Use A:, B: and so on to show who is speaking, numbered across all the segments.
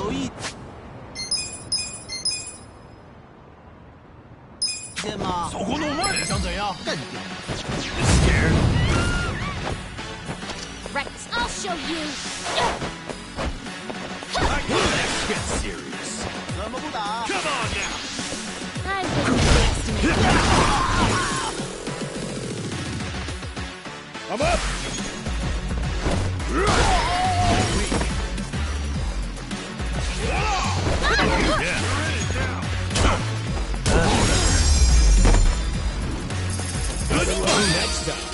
A: 有意见吗？
B: 走过弄慢，
A: 想怎样？干掉
B: Scared?
C: Right, I'll show you.
B: Let's get serious.
A: 怎么不打？
B: Come on now.
C: I'm gonna
B: I'm up. Yeah. Good luck next time.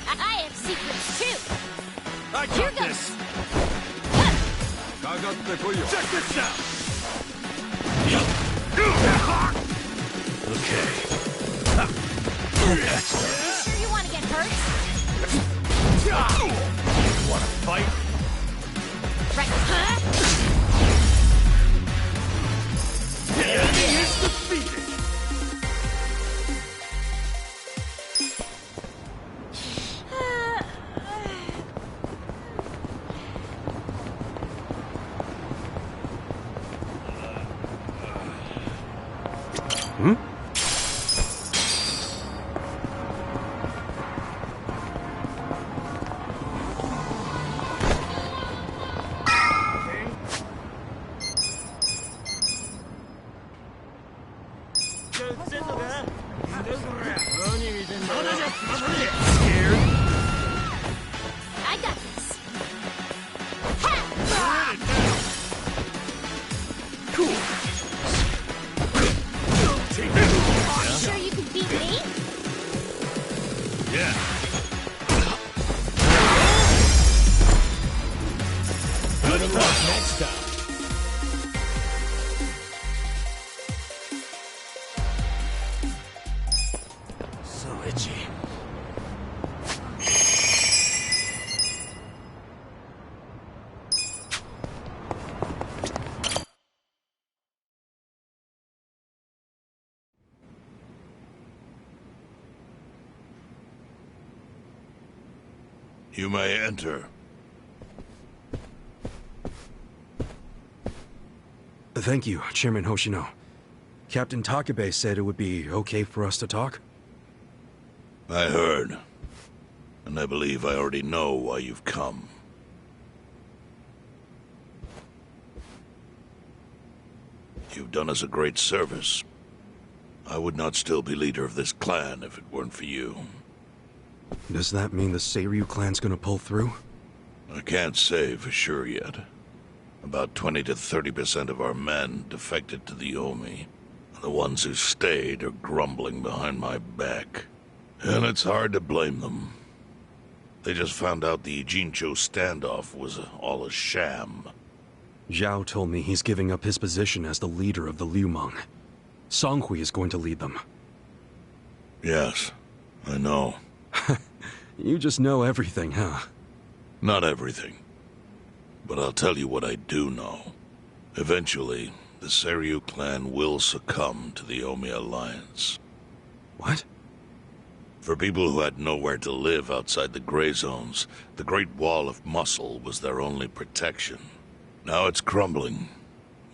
C: I have secrets too.
B: I
C: Here
B: got
C: goes.
B: this. Check this out. Okay.
C: Sure you want to get hurt?
B: Want to fight?
C: Right, huh?
B: Enemy is defeated. Scared?
C: I got this.
B: Cool. Take that.
C: Sure you can beat me?
B: Yeah. Good luck next time. So itchy.
D: You may enter.
E: Thank you, Chairman Hoshino. Captain Takabe said it would be okay for us to talk.
D: I heard. And I believe I already know why you've come. You've done us a great service. I would not still be leader of this clan if it weren't for you.
E: Does that mean the Seiryu clan's gonna pull through?
D: I can't say for sure yet. About 20 to 30% of our men defected to the Omi. The ones who stayed are grumbling behind my back. And it's hard to blame them. They just found out the Ijincho standoff was all a sham.
E: Zhao told me he's giving up his position as the leader of the Liu Meng. Songhui is going to lead them.
D: Yes, I know.
E: You just know everything, huh?
D: Not everything. But I'll tell you what I do know. Eventually, the Seiryu clan will succumb to the Omi Alliance.
E: What?
D: For people who had nowhere to live outside the gray zones, the Great Wall of Muscle was their only protection. Now it's crumbling.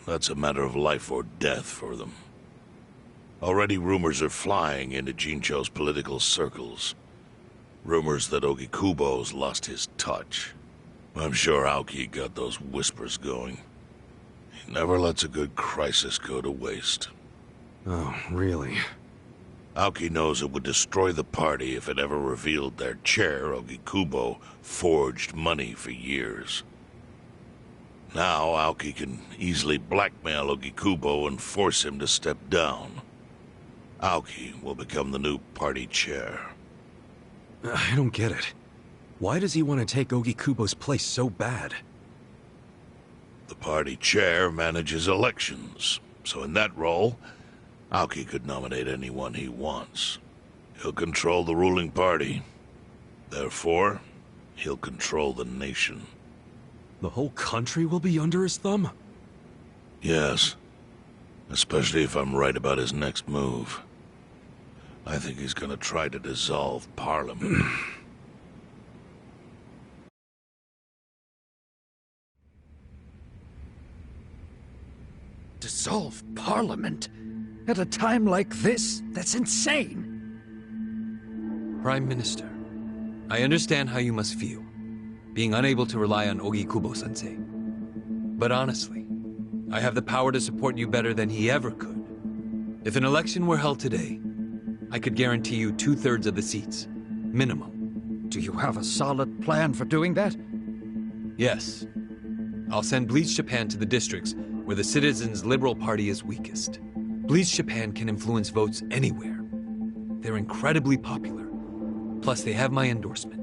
D: That's a matter of life or death for them. Already rumors are flying into Jincho's political circles. Rumors that Ogikubo's lost his touch. I'm sure Aoki got those whispers going. He never lets a good crisis go to waste.
E: Oh, really?
D: Aoki knows it would destroy the party if it ever revealed their chair, Ogikubo, forged money for years. Now Aoki can easily blackmail Ogikubo and force him to step down. Aoki will become the new party chair.
E: I don't get it. Why does he want to take Ogikubo's place so bad?
D: The party chair manages elections, so in that role, Aoki could nominate anyone he wants. He'll control the ruling party. Therefore, he'll control the nation.
E: The whole country will be under his thumb?
D: Yes. Especially if I'm right about his next move. I think he's gonna try to dissolve Parliament.
F: Dissolve Parliament? At a time like this? That's insane!
G: Prime Minister, I understand how you must feel, being unable to rely on Ogikubo-sensei. But honestly, I have the power to support you better than he ever could. If an election were held today, I could guarantee you 2/3 of the seats, minimum.
F: Do you have a solid plan for doing that?
G: Yes. I'll send Bleach Japan to the districts where the Citizens' Liberal Party is weakest. Bleach Japan can influence votes anywhere. They're incredibly popular. Plus, they have my endorsement.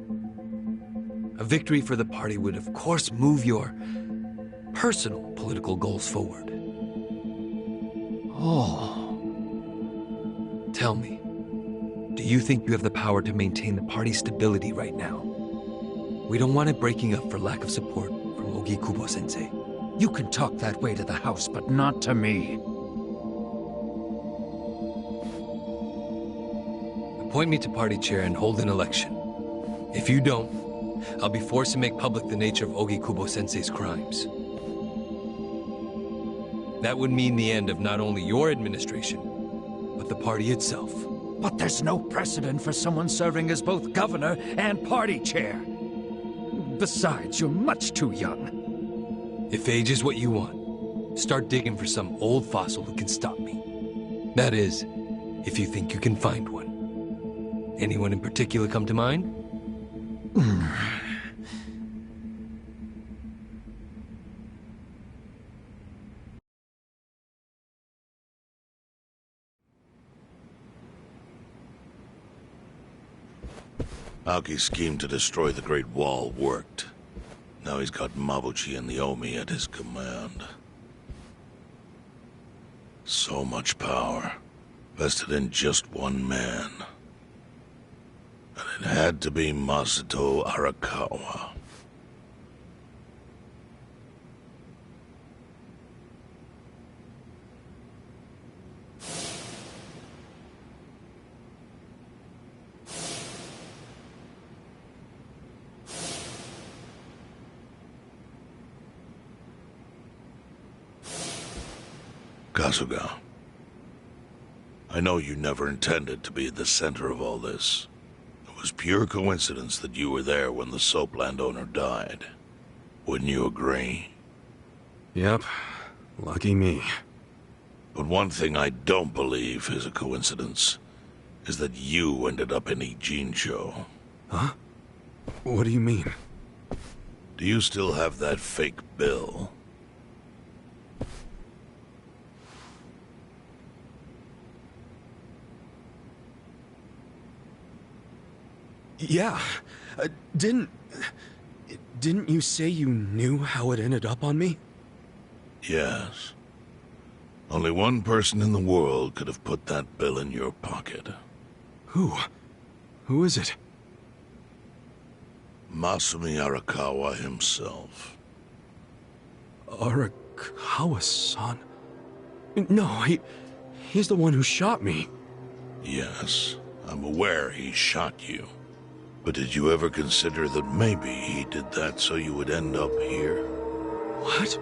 G: A victory for the party would, of course, move your personal political goals forward.
F: Oh.
G: Tell me, do you think you have the power to maintain the party's stability right now? We don't want it breaking up for lack of support from Ogikubo-sensei.
F: You can talk that way to the house, but not to me.
G: Appoint me to party chair and hold an election. If you don't, I'll be forced to make public the nature of Ogikubo-sensei's crimes. That would mean the end of not only your administration, but the party itself.
F: But there's no precedent for someone serving as both governor and party chair. Besides, you're much too young.
G: If age is what you want, start digging for some old fossil who can stop me. That is, if you think you can find one. Anyone in particular come to mind?
D: Aoki's scheme to destroy the Great Wall worked. Now he's got Mabuchi and the Omi at his command. So much power, vested in just one man. And it had to be Masato Arakawa. Kasuga, I know you never intended to be at the center of all this. It was pure coincidence that you were there when the soap landowner died. Wouldn't you agree?
E: Yep. Lucky me.
D: But one thing I don't believe is a coincidence, is that you ended up in Ijincho.
E: Huh? What do you mean?
D: Do you still have that fake bill?
E: Yeah. Didn't you say you knew how it ended up on me?
D: Yes. Only one person in the world could have put that bill in your pocket.
E: Who? Who is it?
D: Masumi Arakawa himself.
E: Arakawa-san? No, he's the one who shot me.
D: Yes, I'm aware he shot you. But did you ever consider that maybe he did that so you would end up here?
E: What?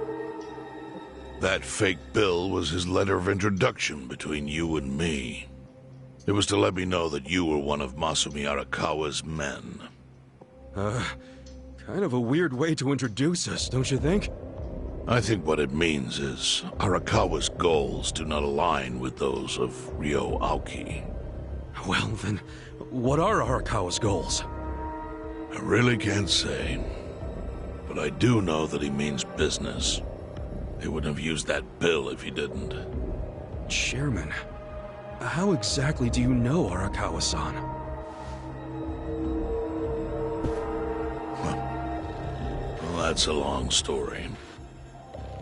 D: That fake bill was his letter of introduction between you and me. It was to let me know that you were one of Masumi Arakawa's men.
E: Kind of a weird way to introduce us, don't you think?
D: I think what it means is Arakawa's goals do not align with those of Ryo Aoki.
E: Well, then, what are Arakawa's goals?
D: I really can't say. But I do know that he means business. He wouldn't have used that bill if he didn't.
E: Chairman, how exactly do you know Arakawa-san?
D: Well, that's a long story.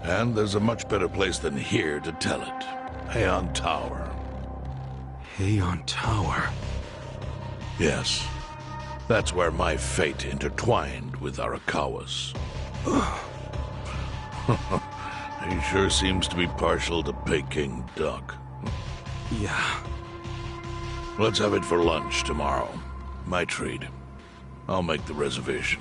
D: And there's a much better place than here to tell it. Heian Tower.
E: Heian Tower?
D: Yes. That's where my fate intertwined with Arakawa's. He sure seems to be partial to Peking duck.
E: Yeah.
D: Let's have it for lunch tomorrow. My treat. I'll make the reservation.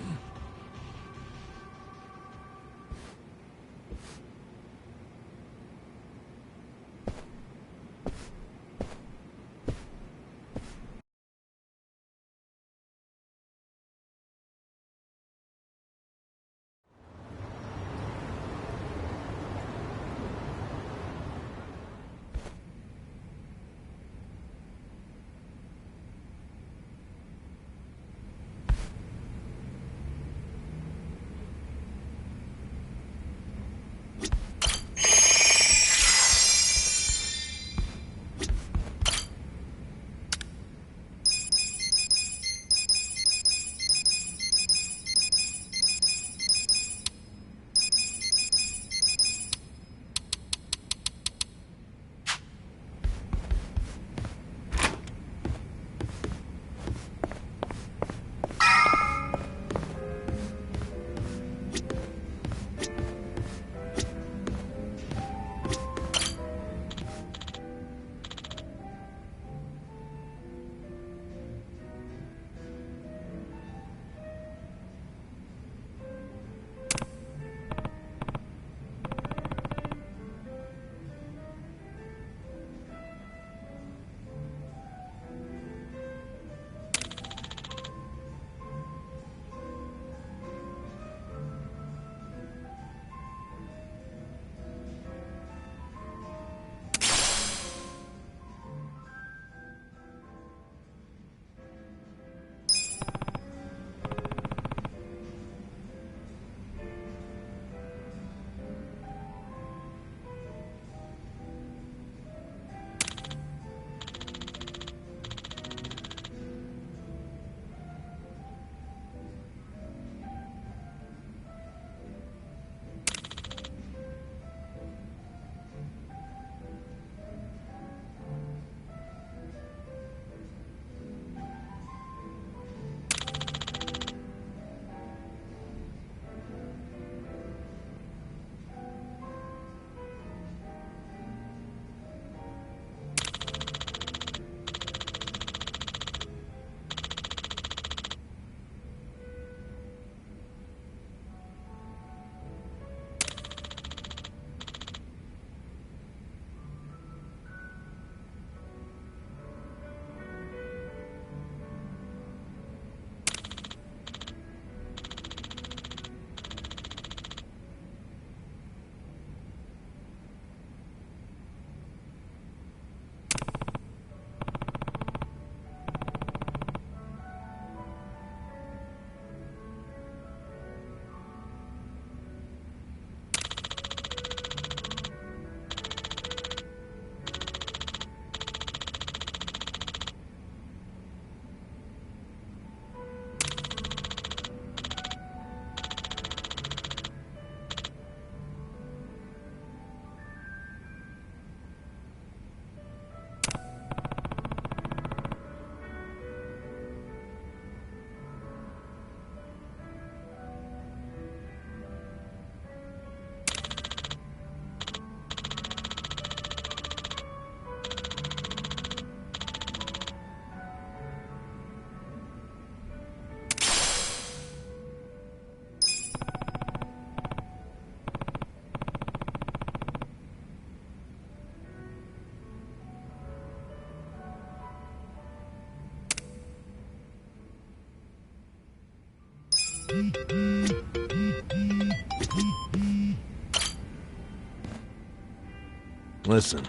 H: Listen.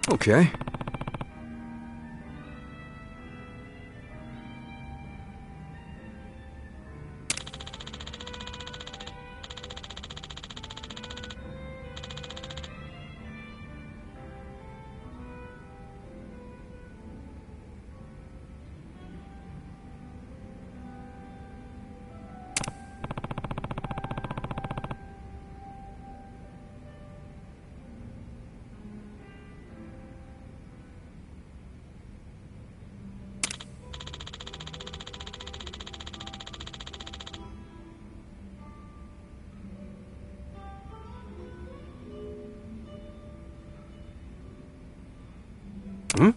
E: Okay. Hmm?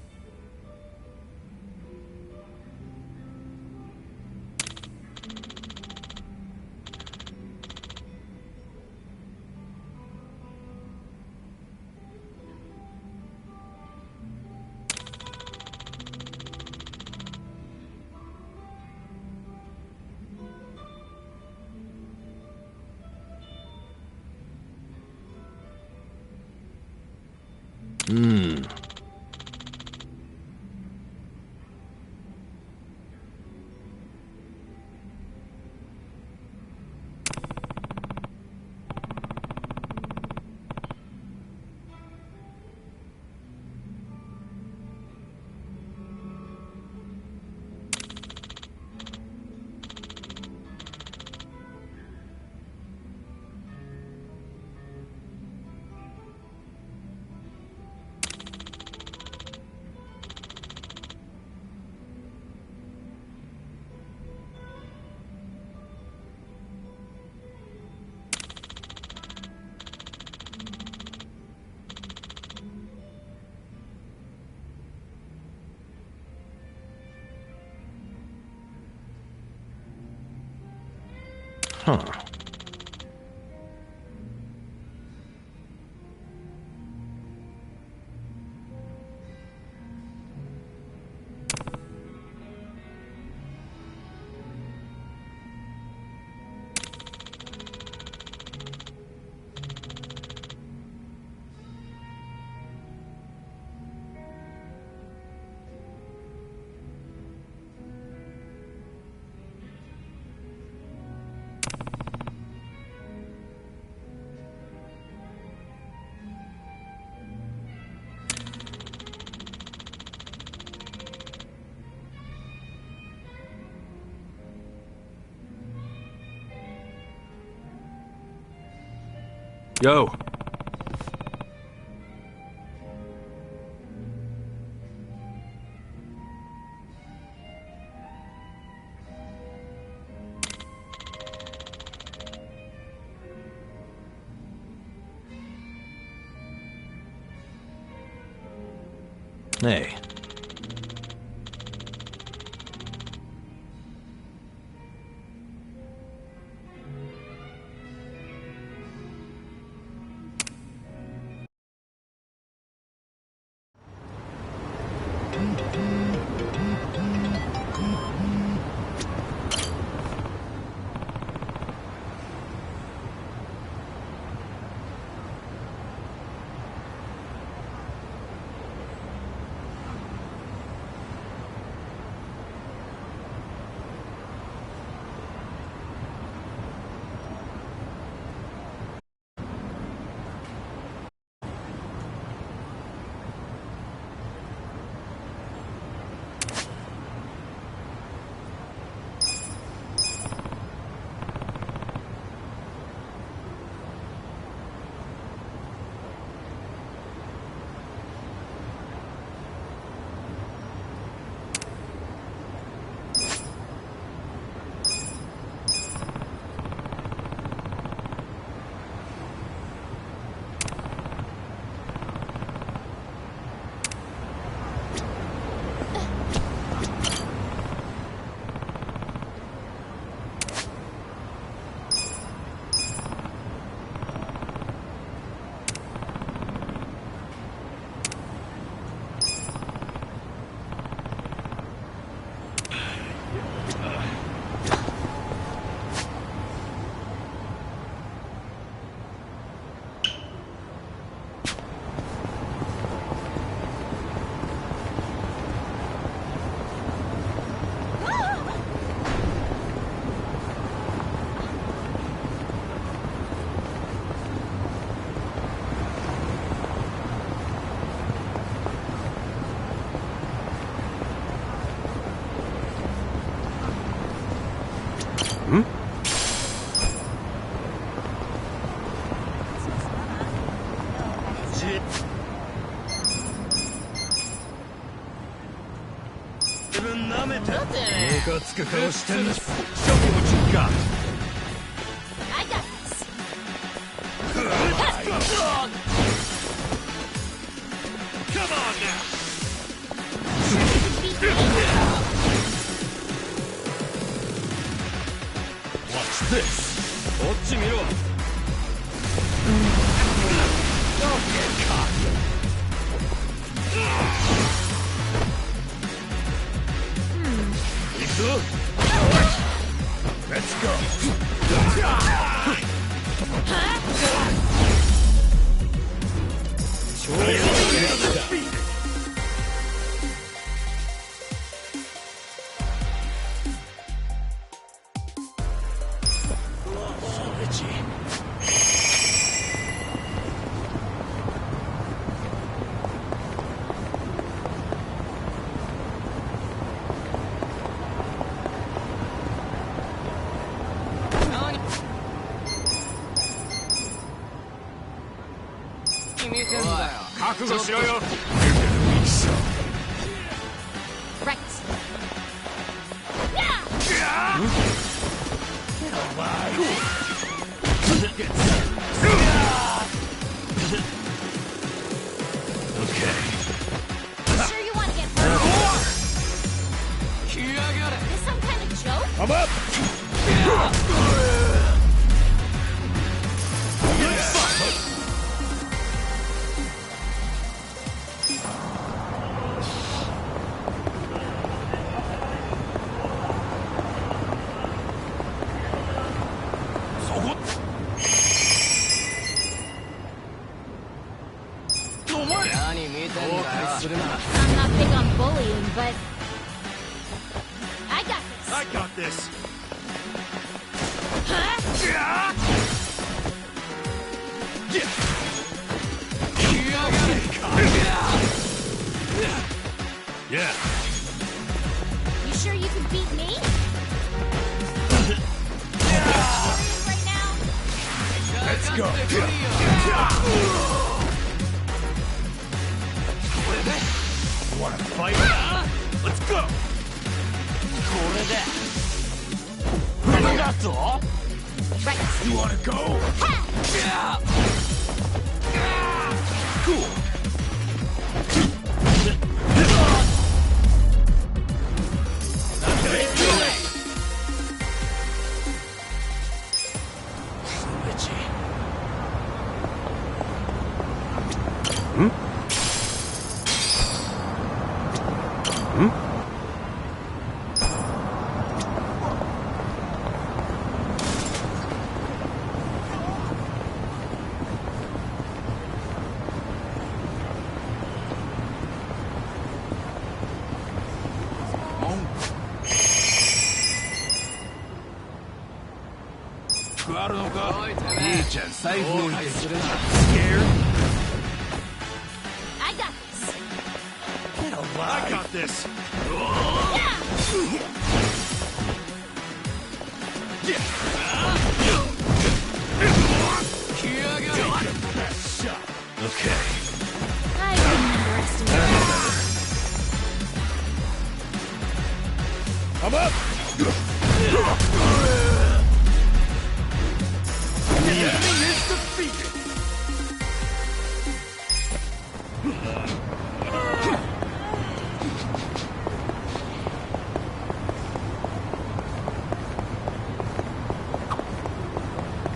H: Hmm. Huh.
E: Yo.
H: Hey.
B: Show me what you got.
C: I got this.
B: Come on now.
C: Beat me.
B: Watch this. Don't get cocky. Let's go.
C: Right. Sure you want to get hurt? Is this some kind of joke?
B: I'm up.
C: I'm not big on bullying, but I got this.
B: I got this. Yeah.
C: You sure you can beat me? Right now?
B: Let's go. You wanna fight? Let's go.
C: Right.
B: You wanna go? Cool. Scared?
C: I got this.
B: I got this. Okay.
C: I couldn't underestimate
B: I'm up. The enemy is defeated.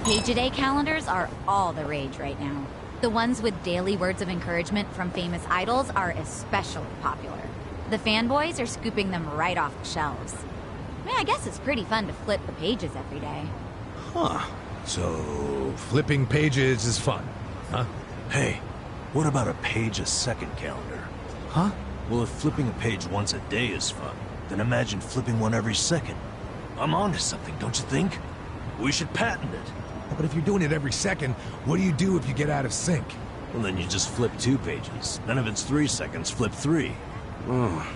C: Page-a-day calendars are all the rage right now. The ones with daily words of encouragement from famous idols are especially popular. The fanboys are scooping them right off the shelves. I mean, I guess it's pretty fun to flip the pages every day.
H: Huh.
B: So, flipping pages is fun, huh?
H: Hey, what about a page-a-second calendar?
B: Huh?
H: Well, if flipping a page once a day is fun, then imagine flipping one every second. I'm onto something, don't you think? We should patent it.
B: But if you're doing it every second, what do you do if you get out of sync?
H: Well, then you just flip 2 pages. Then if it's 3 seconds, flip 3.
E: Oh,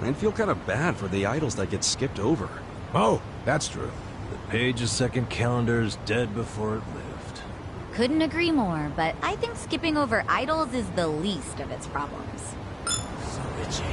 E: I'd feel kind of bad for the idols that get skipped over.
B: Oh, that's true.
H: The Page's second calendar is dead before it lived.
C: Couldn't agree more, but I think skipping over idols is the least of its problems.
H: So itchy.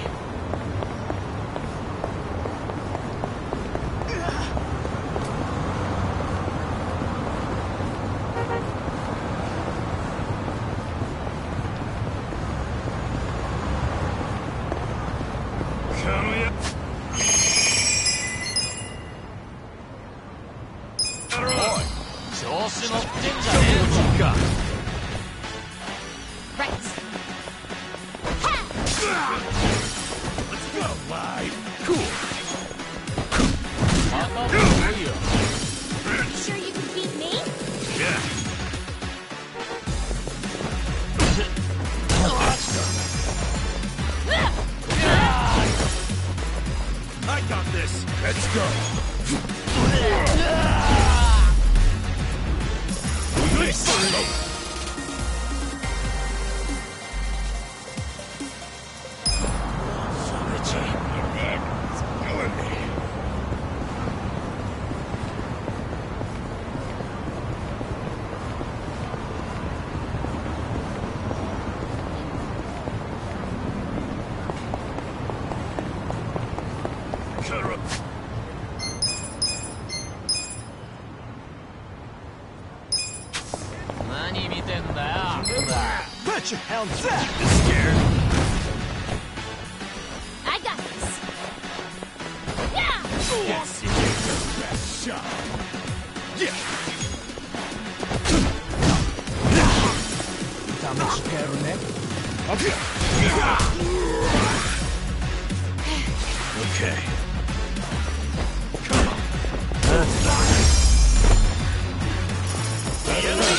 A: Put your helmet back!
H: You scared?
C: I got this. Yeah!
B: Yes, you take your best shot. Yeah.
H: Okay.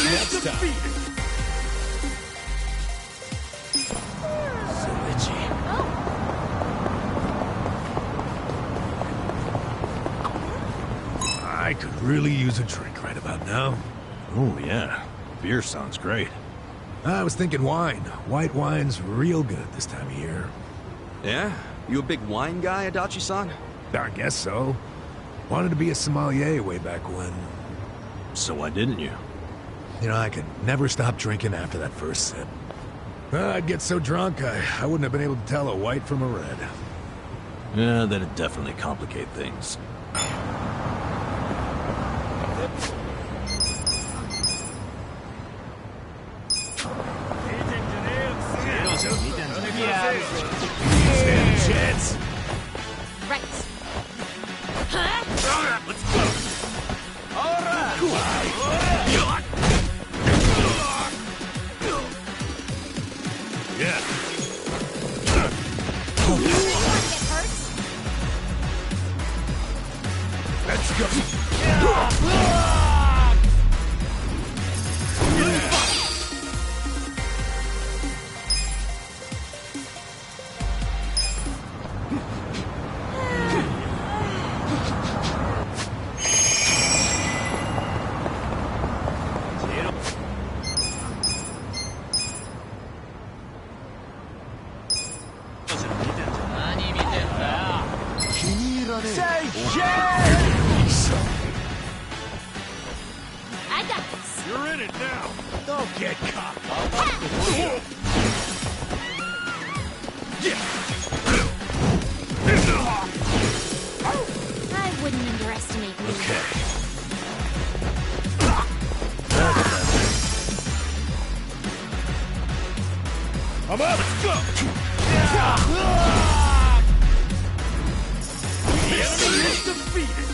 B: Next time.
H: So itchy.
B: I could really use a drink right about now.
H: Oh, yeah. Beer sounds great.
B: I was thinking wine. White wine's real good this time of year.
E: Yeah? You a big wine guy, Adachi-san?
B: I guess so. Wanted to be a sommelier way back when.
H: So why didn't you?
B: You know, I could never stop drinking after that first sip. I'd get so drunk, I wouldn't have been able to tell a white from a red.
H: Yeah, that'd definitely complicate things.
B: Stand a chance.
C: Right.
B: Let's go. Yeah. Let's go.
C: I got this.
B: You're in it now. Don't get caught.
C: I wouldn't underestimate me.
H: Okay.
B: I'm up. Let's go. The enemy is defeated.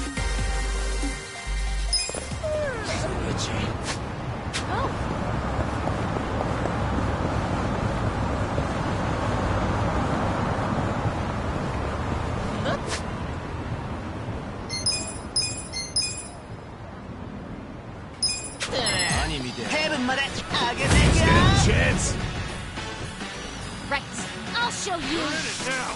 A: Heaven, mother!
B: Stand a chance.
C: Right. I'll show you.
B: You're in it now.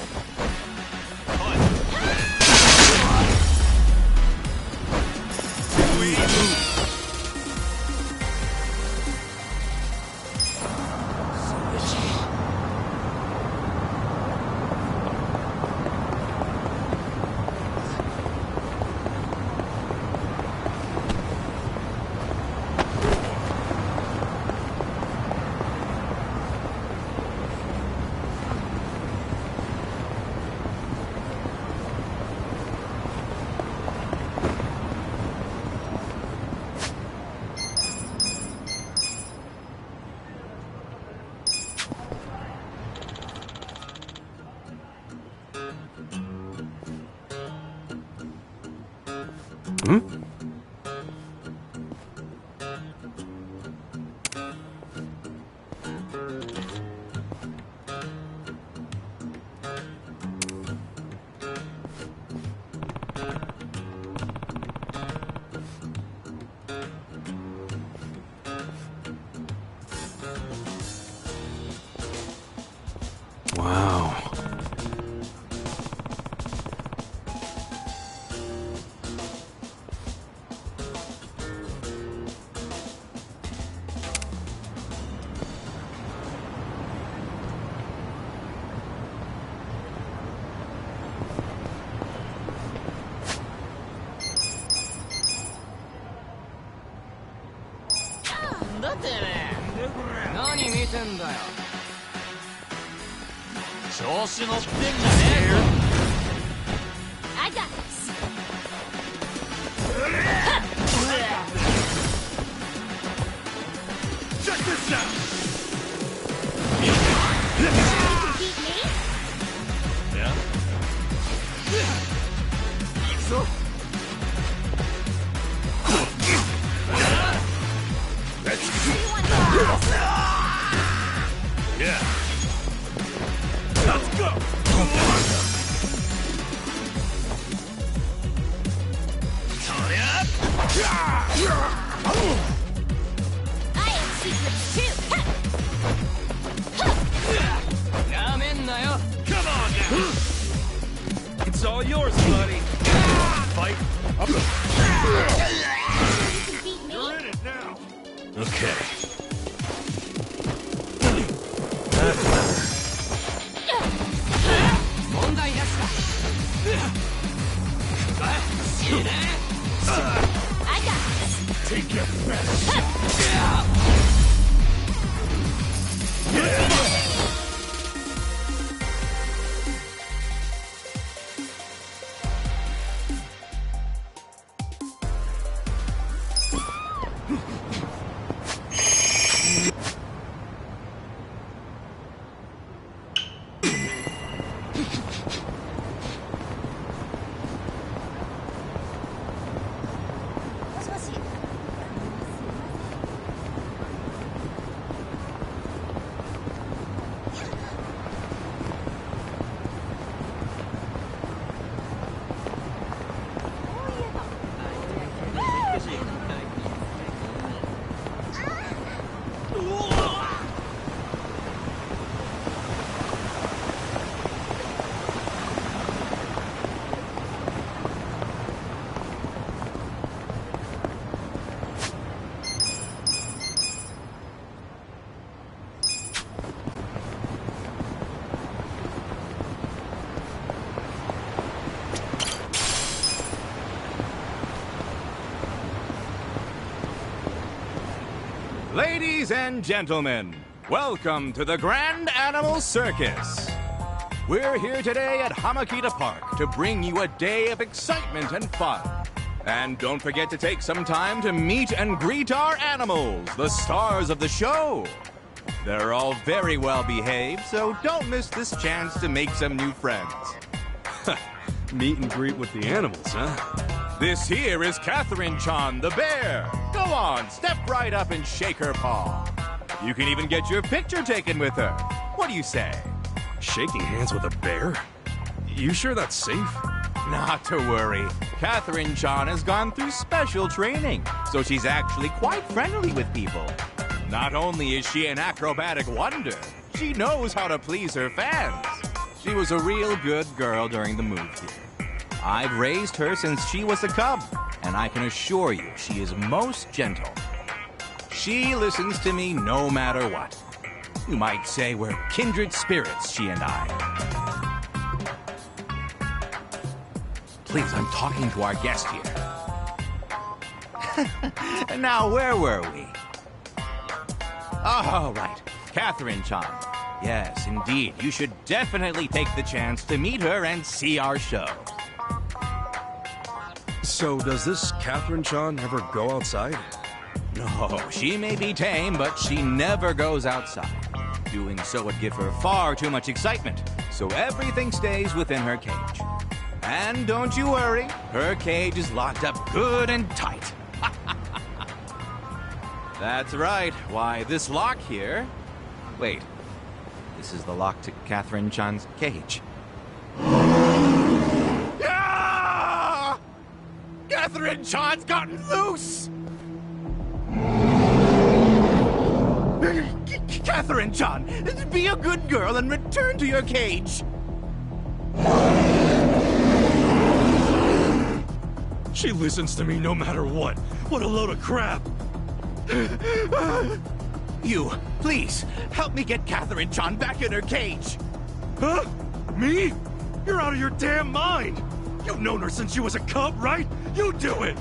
E: Wow.
C: I got this.
B: Check this out!
C: Beat me?
B: Yeah? So? That's
C: You want to
B: yeah. Let's go!
C: I have secrets too.
B: Come on now! It's all yours, buddy! Fight up!
C: You can beat me?
B: You're in it now! Okay.
C: I got this.
B: Take your best shot!
I: Ladies and gentlemen, welcome to the Grand Animal Circus. We're here today at Hamakita Park to bring you a day of excitement and fun. And don't forget to take some time to meet and greet our animals, the stars of the show. They're all very well behaved, so don't miss this chance to make some new friends.
E: Meet and greet with the animals, huh?
I: This here is Catherine-chan the bear. Go on, step right up and shake her paw. You can even get your picture taken with her. What do you say?
E: Shaking hands with a bear? You sure that's safe?
I: Not to worry. Catherine-chan has gone through special training, so she's actually quite friendly with people. Not only is she an acrobatic wonder, she knows how to please her fans. She was a real good girl during the move here. I've raised her since she was a cub, and I can assure you she is most gentle. She listens to me no matter what. You might say we're kindred spirits, she and I. Please, I'm talking to our guest here. Now, where were we? Oh, right. Catherine-chan. Yes, indeed. You should definitely take the chance to meet her and see our show.
E: So does this Catherine-chan ever go outside?
I: No, she may be tame, but she never goes outside. Doing so would give her far too much excitement, so everything stays within her cage. And don't you worry, her cage is locked up good and tight. That's right. Why, this lock here... Wait. This is the lock to Catherine-chan's cage. Ah! Catherine-chan's gotten loose! Catherine-chan, be a good girl and return to your cage.
E: She listens to me no matter what. What a load of crap.
I: You, please, help me get Catherine-chan back in her cage.
E: Huh? Me? You're out of your damn mind. You've known her since she was a cub, right? You do it.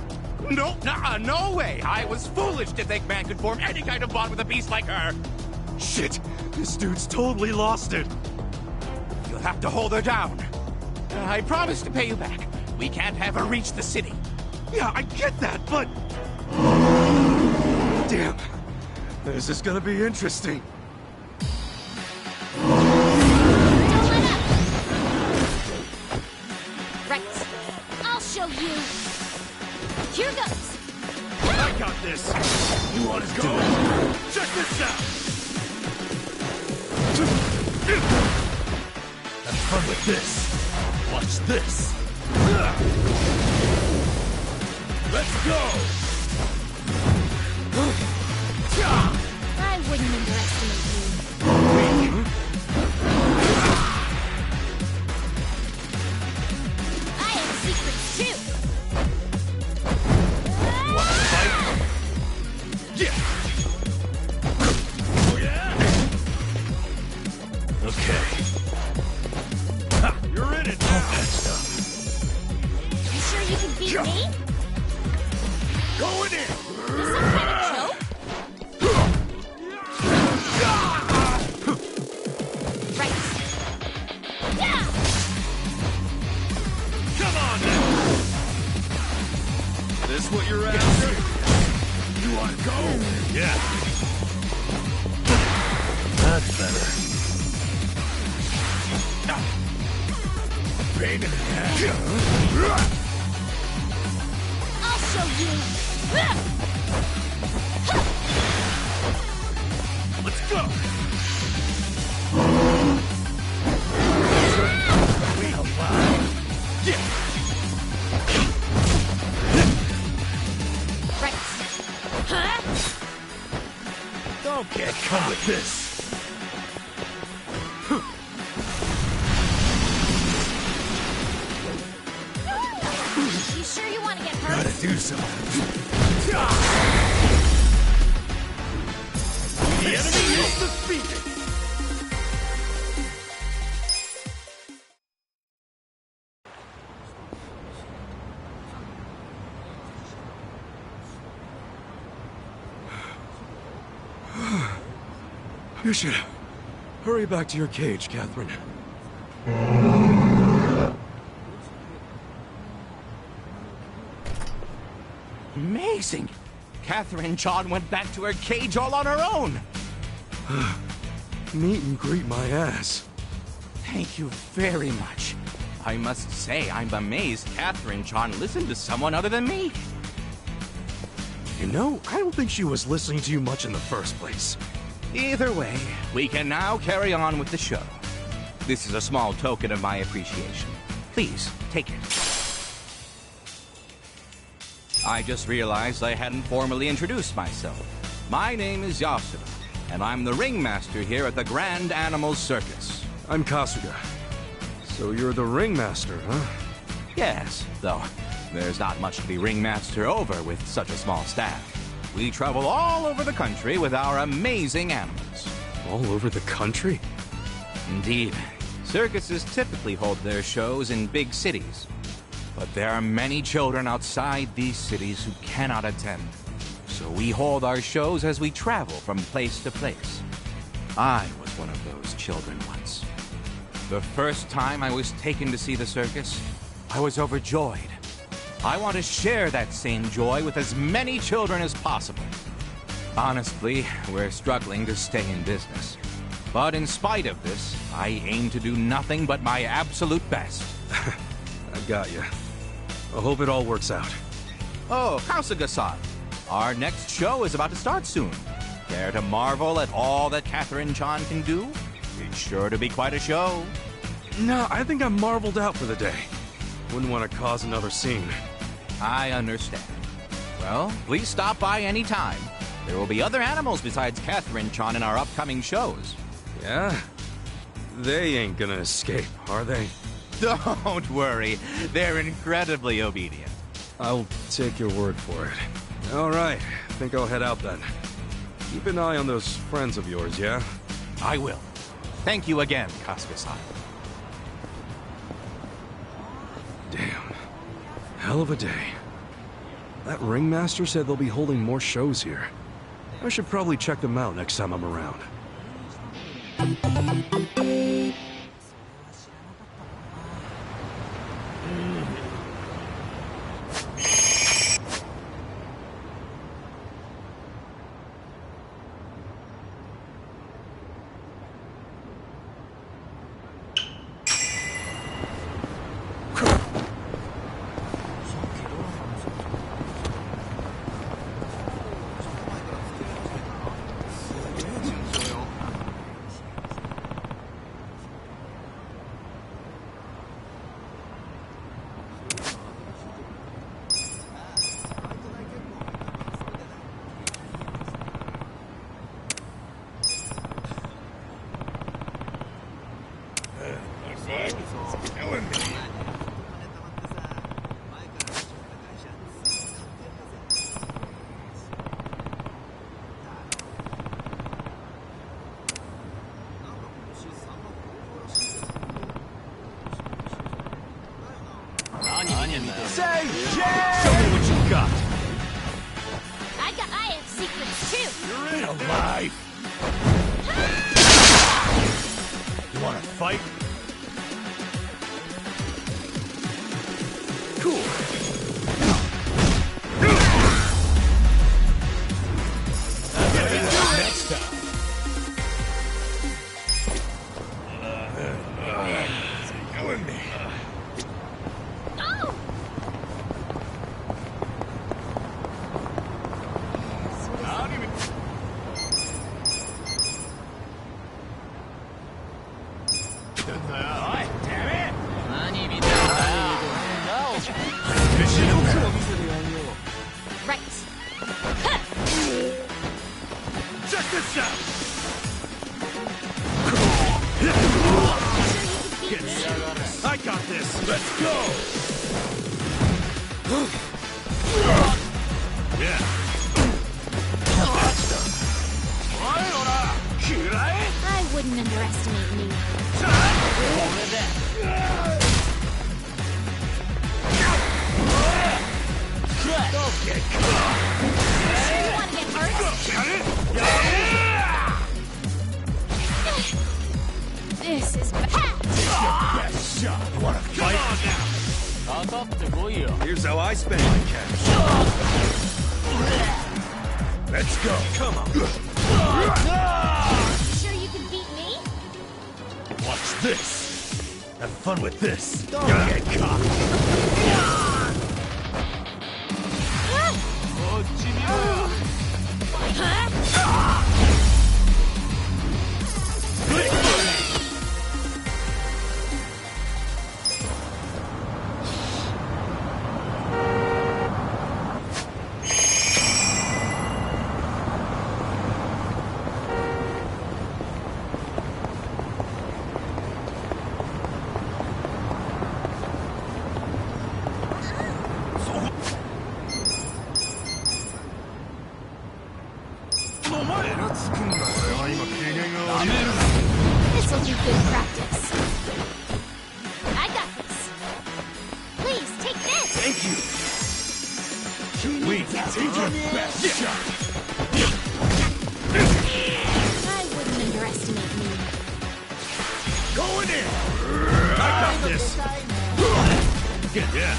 I: No, no way. I was foolish to think man could form any kind of bond with a beast like her.
E: Shit, this dude's totally lost it.
I: You'll have to hold her down. I promise to pay you back. We can't have her reach the city.
E: Yeah, I get that, but... Damn. This is gonna be interesting.
J: Don't let up! Right. I'll show you. Here goes.
E: I got this. You wanna go? Check this out. Have fun with this. Watch this. Let's go.
J: I wouldn't underestimate you. I have secrets too.
E: Want to fight? Yeah. Oh yeah. Okay. Ha, you're in it. All patched up.
J: You sure you can beat me?
E: Going in.
J: Is some kind of joke? Right. Yeah!
E: Come on now. This what you're after? You want to go? Yeah. That's better. Pain in the ass.
J: I'll show you.
E: Let's go. We alive. Yeah.
J: Right. Huh?
E: Don't get caught with this.
J: You sure you want to get hurt?
B: Gotta do something.
E: The enemy is defeated. You should hurry back to your cage, Catherine.
I: Amazing. Catherine-chan went back to her cage all on her own.
E: Meet and greet my ass.
I: Thank you very much. I must say, I'm amazed Catherine-chan listened to someone other than me.
E: You know, I don't think she was listening to you much in the first place.
I: Either way, we can now carry on with the show. This is a small token of my appreciation. Please, take it. I just realized I hadn't formally introduced myself. My name is Yakuza, and I'm the ringmaster here at the Grand Animal Circus.
E: I'm Kasuga. So you're the ringmaster, huh?
I: Yes, though there's not much to be ringmaster over with such a small staff. We travel all over the country with our amazing animals.
E: All over the country?
I: Indeed. Circuses typically hold their shows in big cities. But there are many children outside these cities who cannot attend. So we hold our shows as we travel from place to place. I was one of those children once. The first time I was taken to see the circus, I was overjoyed. I want to share that same joy with as many children as possible. Honestly, we're struggling to stay in business. But in spite of this, I aim to do nothing but my absolute best.
F: got you. I hope it all works out.
I: Oh, Kasuga-san. Our next show is about to start soon. Care to marvel at all that Catherine-chan can do? It's sure to be quite a show.
F: No, I think I'm marveled out for the day. Wouldn't want to cause another scene.
I: I understand. Well, please stop by any time. There will be other animals besides Catherine-chan in our upcoming shows.
F: Yeah? They ain't gonna escape, are they?
I: Don't worry. They're incredibly obedient.
F: I'll take your word for it. All right, I think I'll head out then. Keep an eye on those friends of yours, yeah?
I: I will. Thank you again, Kasuga-san.
F: Damn. Hell of a day. That ringmaster said they'll be holding more shows here. I should probably check them out next time I'm around.
E: Say yeah! Show me what you got.
J: I have secrets too.
E: You're in alive. You want to fight? Cool. Next time. Killing me. I got this. Let's go. Yeah.
J: I wouldn't underestimate me.
E: Don't get caught.
J: Sure you want to get hurt? This is bad.
E: Best shot. You want to fight? Here's how I spend my cash. Let's go. Come on.
J: Sure you can beat me?
E: Watch this. Have fun with this. Don't get caught.
J: This'll be good practice. I got this. Please, take this.
E: Thank you. Sweet. Take your best shot.
J: I wouldn't underestimate me.
E: Going in. I got this. Yeah.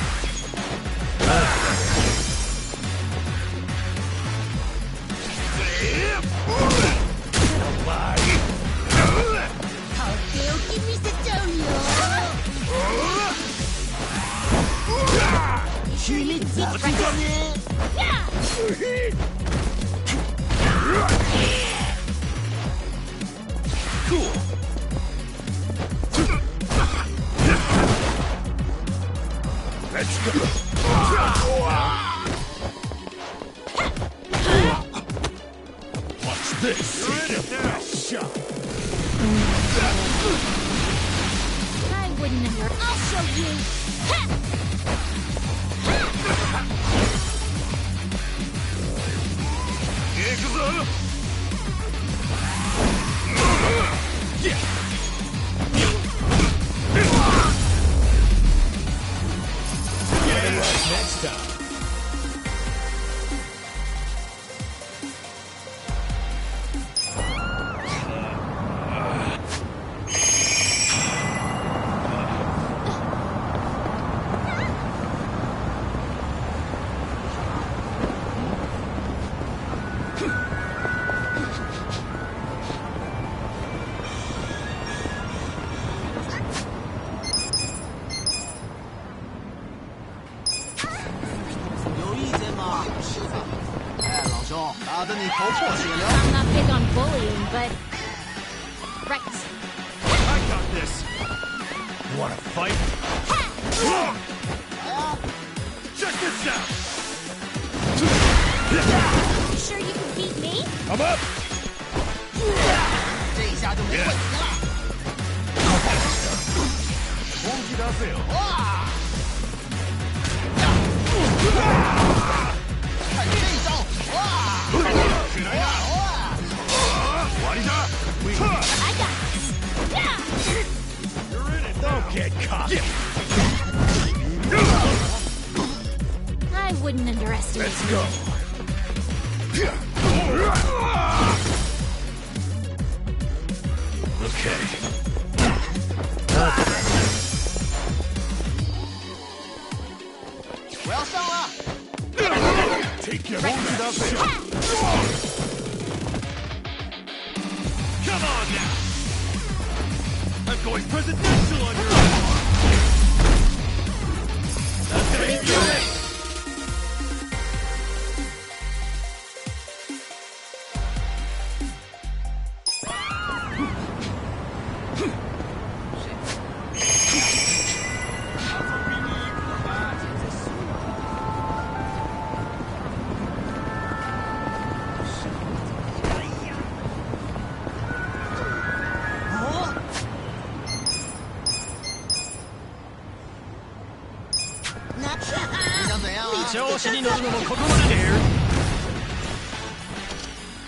J: sure you can beat practice. Yeah!
E: Cool.
B: Let's go. Watch this. Take your best shot.
J: I wouldn't have. I'll show you. Ha!
B: Next time.
J: I'm not big on bullying, but... Right.
E: I got this. You wanna fight? Check this out.
J: You sure you can beat me?
B: I'm up.
J: I got this. Yeah!
E: You're in it. Don't get cocky.
J: I wouldn't underestimate
B: Let's
J: you.
B: go.
E: Okay.
B: Take your
J: Right.
B: best shot.
J: Ha!
E: Come on now. I'm going presidential on your ass. That's it. You're right.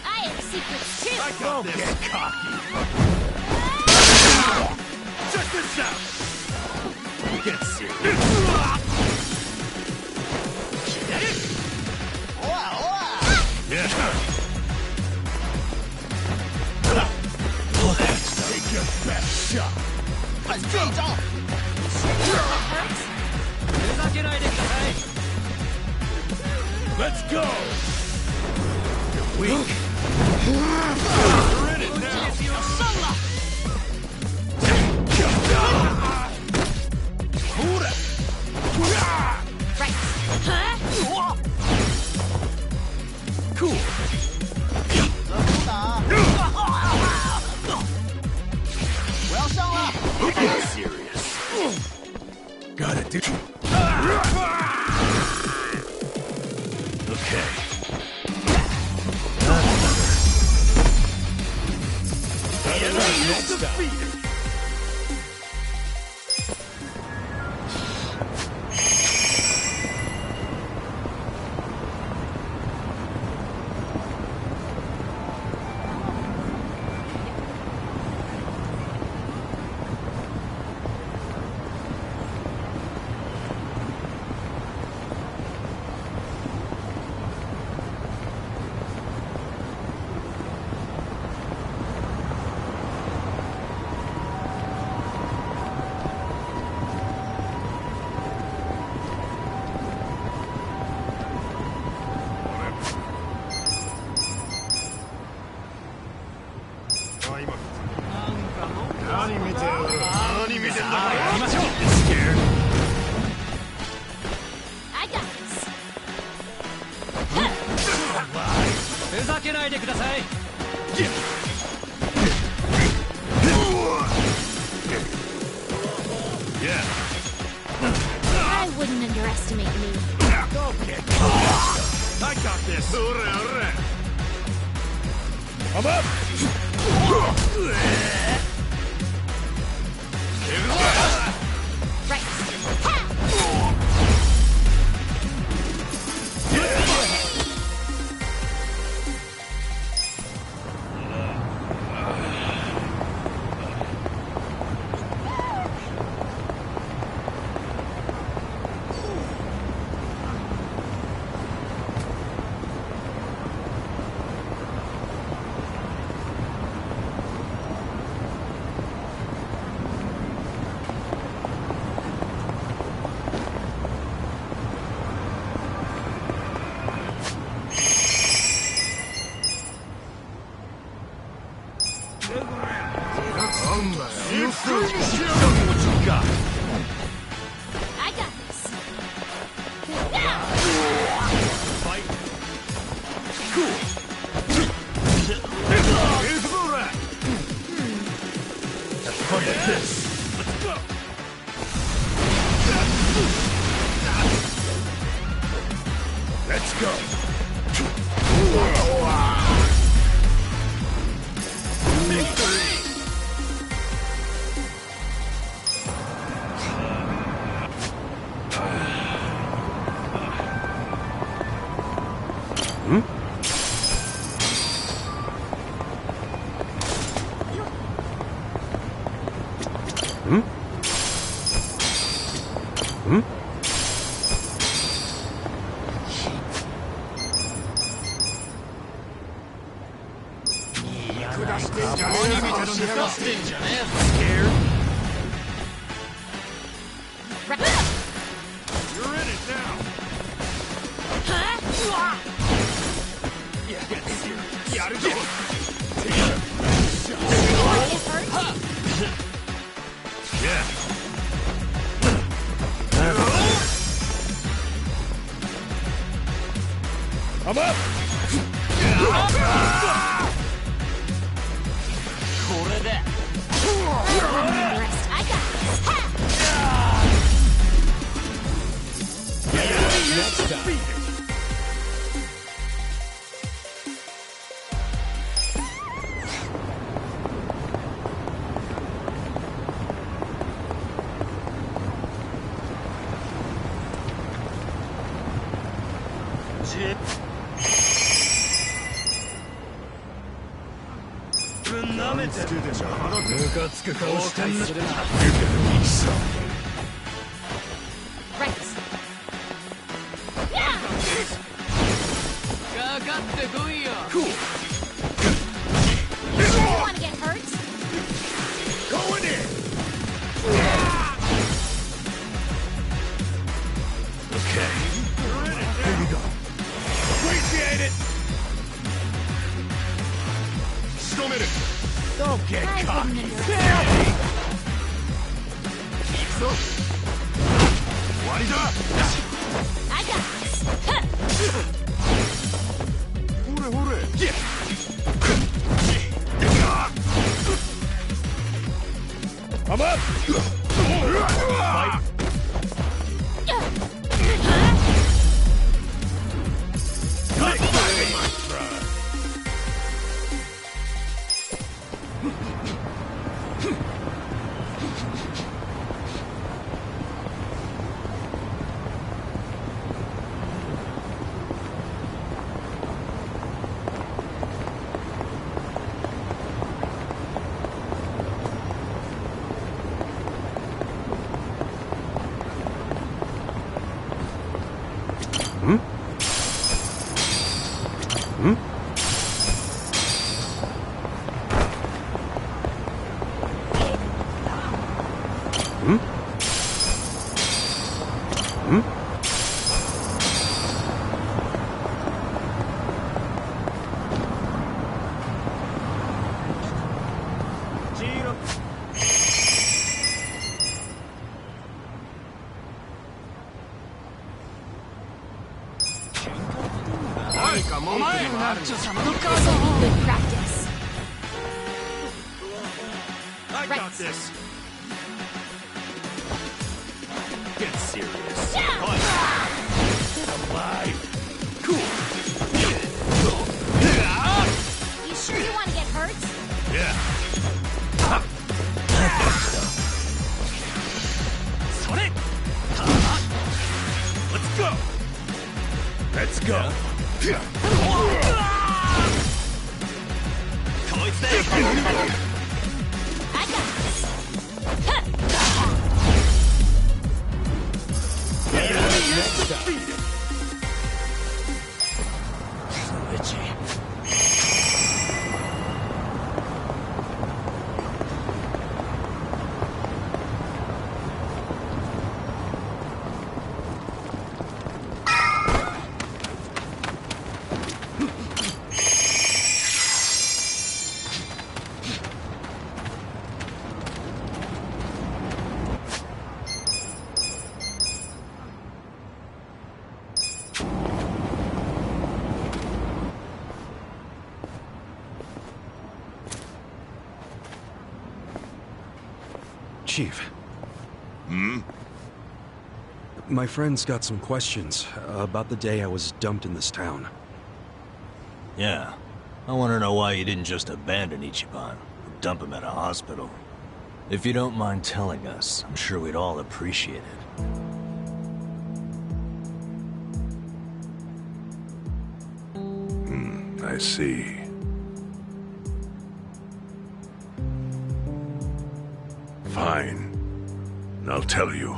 J: I have secrets too.
E: I got this.
B: Get cocky.
E: Check this out.
B: Get serious.
E: Yeah.
B: Take your best shot. Let's go. You're weak.
E: You're in it now.
J: Right. Huh?
B: Cool. Get serious. Got it, dude.
E: Okay.
B: Next time.
J: I wouldn't underestimate me.
E: I got this.
B: I'm up!
J: Right. I got this.
B: Let's go!
E: You're in it now.
B: I'm up!
J: I got this.
B: Next time.
J: Right.
B: Cool.
J: You don't want to get hurt.
B: Going in. Okay. Here you go. Appreciate it. Don't get
J: I
B: cocky.
J: wouldn't underestimate. I got this.
B: I'm up.
J: Good practice.
E: I got this. Get serious. Alive. Cool.
J: You sure you want to get hurt?
E: Yeah. Let's go.
B: Let's go.
J: I got this.
F: Chief. My friend's got some questions about the day I was dumped in this town.
H: Yeah. I want to know why you didn't just abandon Ichiban, or dump him at a hospital. If you don't mind telling us, I'm sure we'd all appreciate it.
B: I see. Fine. I'll tell you.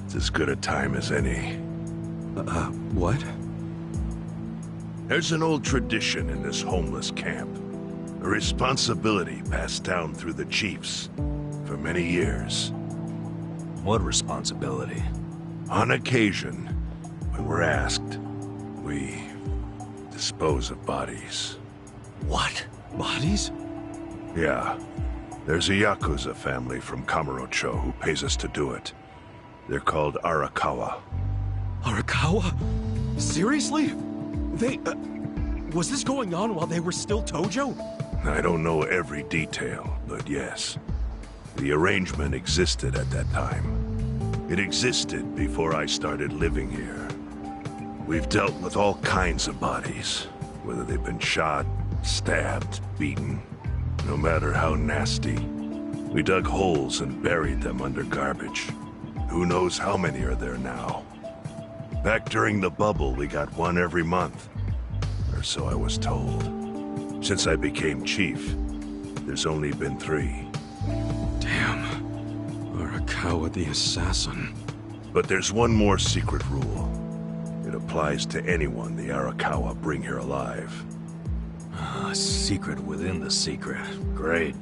B: It's as good a time as any.
F: What?
B: There's an old tradition in this homeless camp. A responsibility passed down through the chiefs for many years.
H: What responsibility?
B: On occasion, when we're asked, we dispose of bodies.
H: What?
F: Bodies?
B: Yeah. There's a Yakuza family from Kamurocho who pays us to do it. They're called Arakawa.
F: Arakawa? Seriously? They, was this going on while they were still Tojo?
B: I don't know every detail, but yes. The arrangement existed at that time. It existed before I started living here. We've dealt with all kinds of bodies, whether they've been shot, stabbed, beaten. No matter how nasty. We dug holes and buried them under garbage. Who knows how many are there now? Back during the bubble, we got one every month. Or so I was told. Since I became chief, there's only been 3.
F: Damn. Arakawa the assassin.
B: But there's one more secret rule. It applies to anyone the Arakawa bring here alive.
H: A secret within the secret. Great.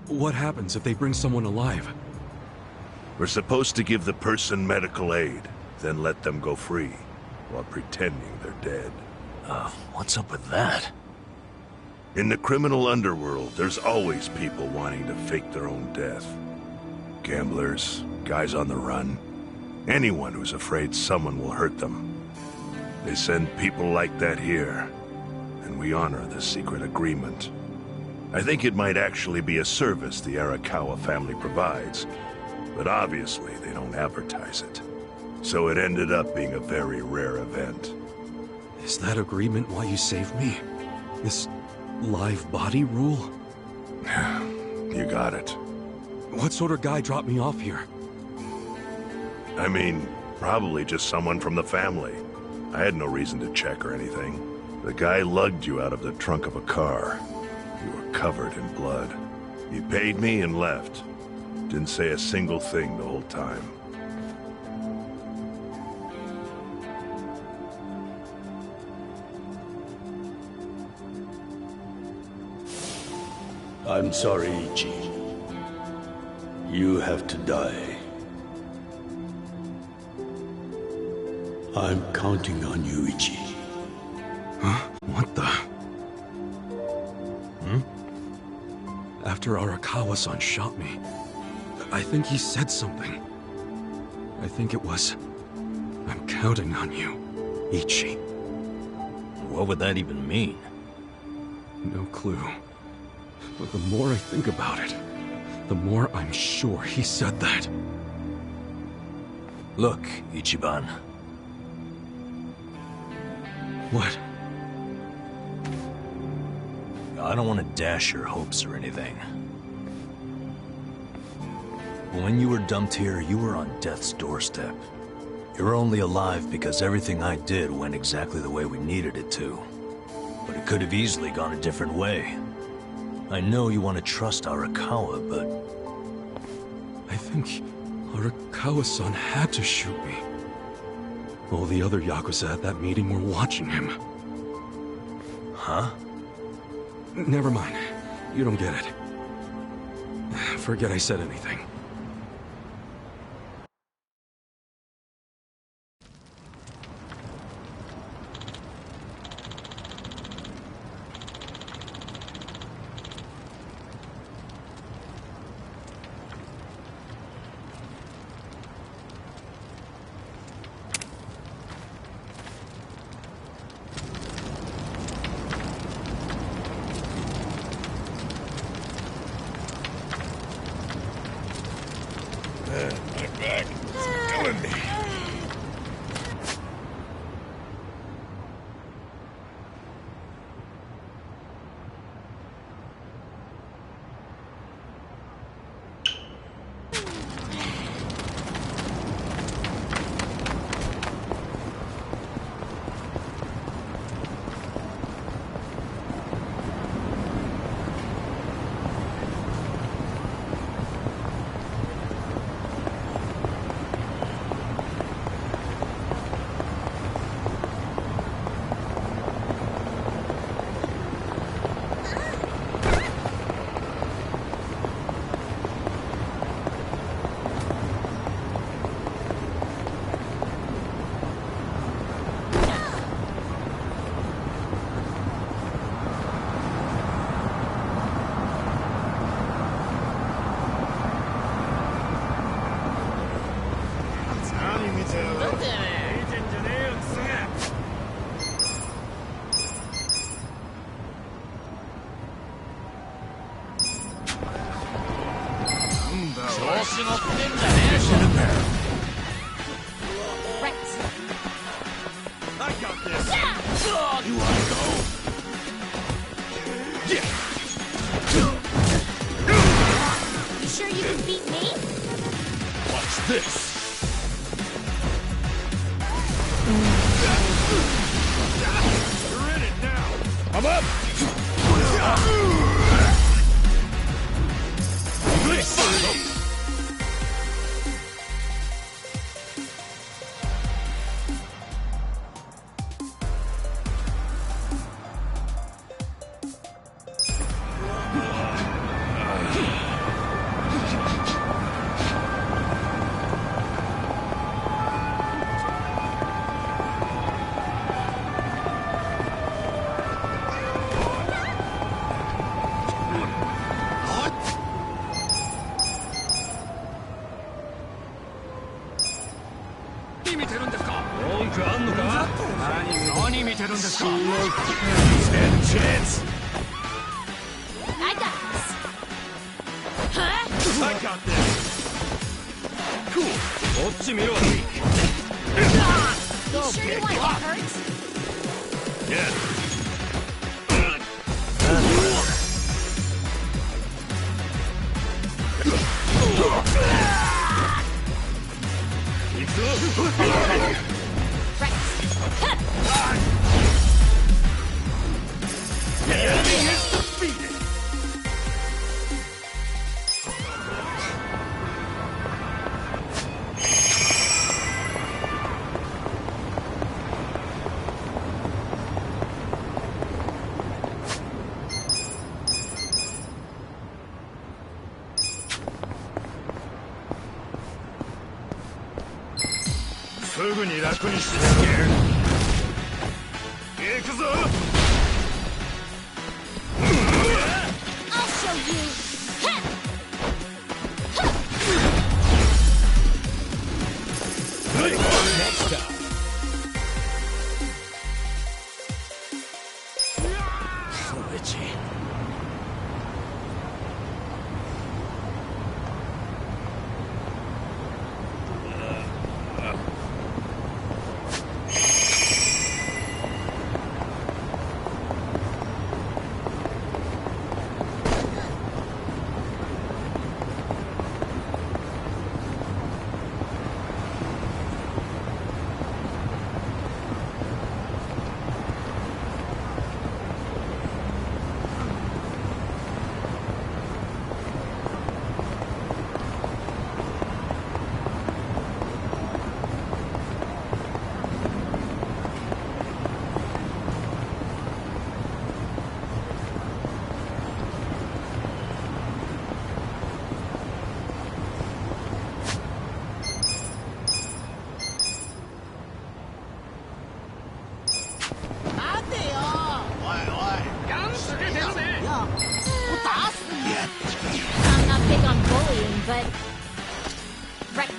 F: What happens if they bring someone alive?
B: We're supposed to give the person medical aid, then let them go free, while pretending they're dead.
H: What's up with that?
B: In the criminal underworld, there's always people wanting to fake their own death. Gamblers, guys on the run, anyone who's afraid someone will hurt them. They send people like that here, and we honor the secret agreement. I think it might actually be a service the Arakawa family provides, but obviously they don't advertise it. So it ended up being a very rare event.
F: Is that agreement why you saved me? This live body rule?
B: You got it.
F: What sort of guy dropped me off here?
B: I mean, probably just someone from the family. I had no reason to check or anything. The guy lugged you out of the trunk of a car. You were covered in blood. He paid me and left. Didn't say a single thing the whole time.
K: I'm sorry, Ichi. You have to die. I'm counting on you, Ichi.
F: Huh? What the? After Arakawa-san shot me, I think he said something. I think it was, I'm counting on you, Ichi.
H: What would that even mean?
F: No clue. But the more I think about it, the more I'm sure he said that.
H: Look, Ichiban.
F: What?
H: I don't want to dash your hopes or anything. But when you were dumped here, you were on death's doorstep. You're only alive because everything I did went exactly the way we needed it to. But it could have easily gone a different way. I know you want to trust Arakawa, but...
F: I think Arakawa-san had to shoot me. All the other Yakuza at that meeting were watching him.
H: Huh?
F: Never mind. You don't get it. Forget I said anything.
D: My back is killing me.
J: I got this. Huh?
E: I got this. Cool.
J: You sure you want to get hurt?
D: Yeah.
E: The enemy is defeated.
J: I'll show you.
E: Next time.
J: but... Right.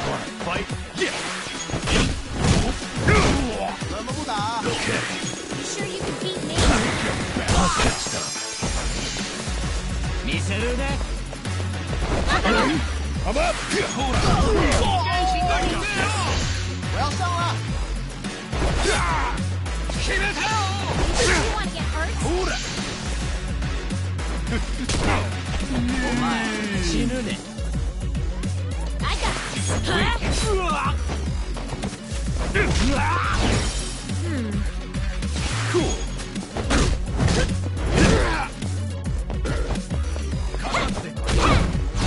E: Wanna fight? Yeah!
A: 怎么不打？
B: Okay.
J: You sure you can beat me?
B: I'll catch them.
E: 見せるね
B: I'm up!
A: 我要上了！
J: You wanna get hurt?
E: お前死ぬね
J: I got this. Huh?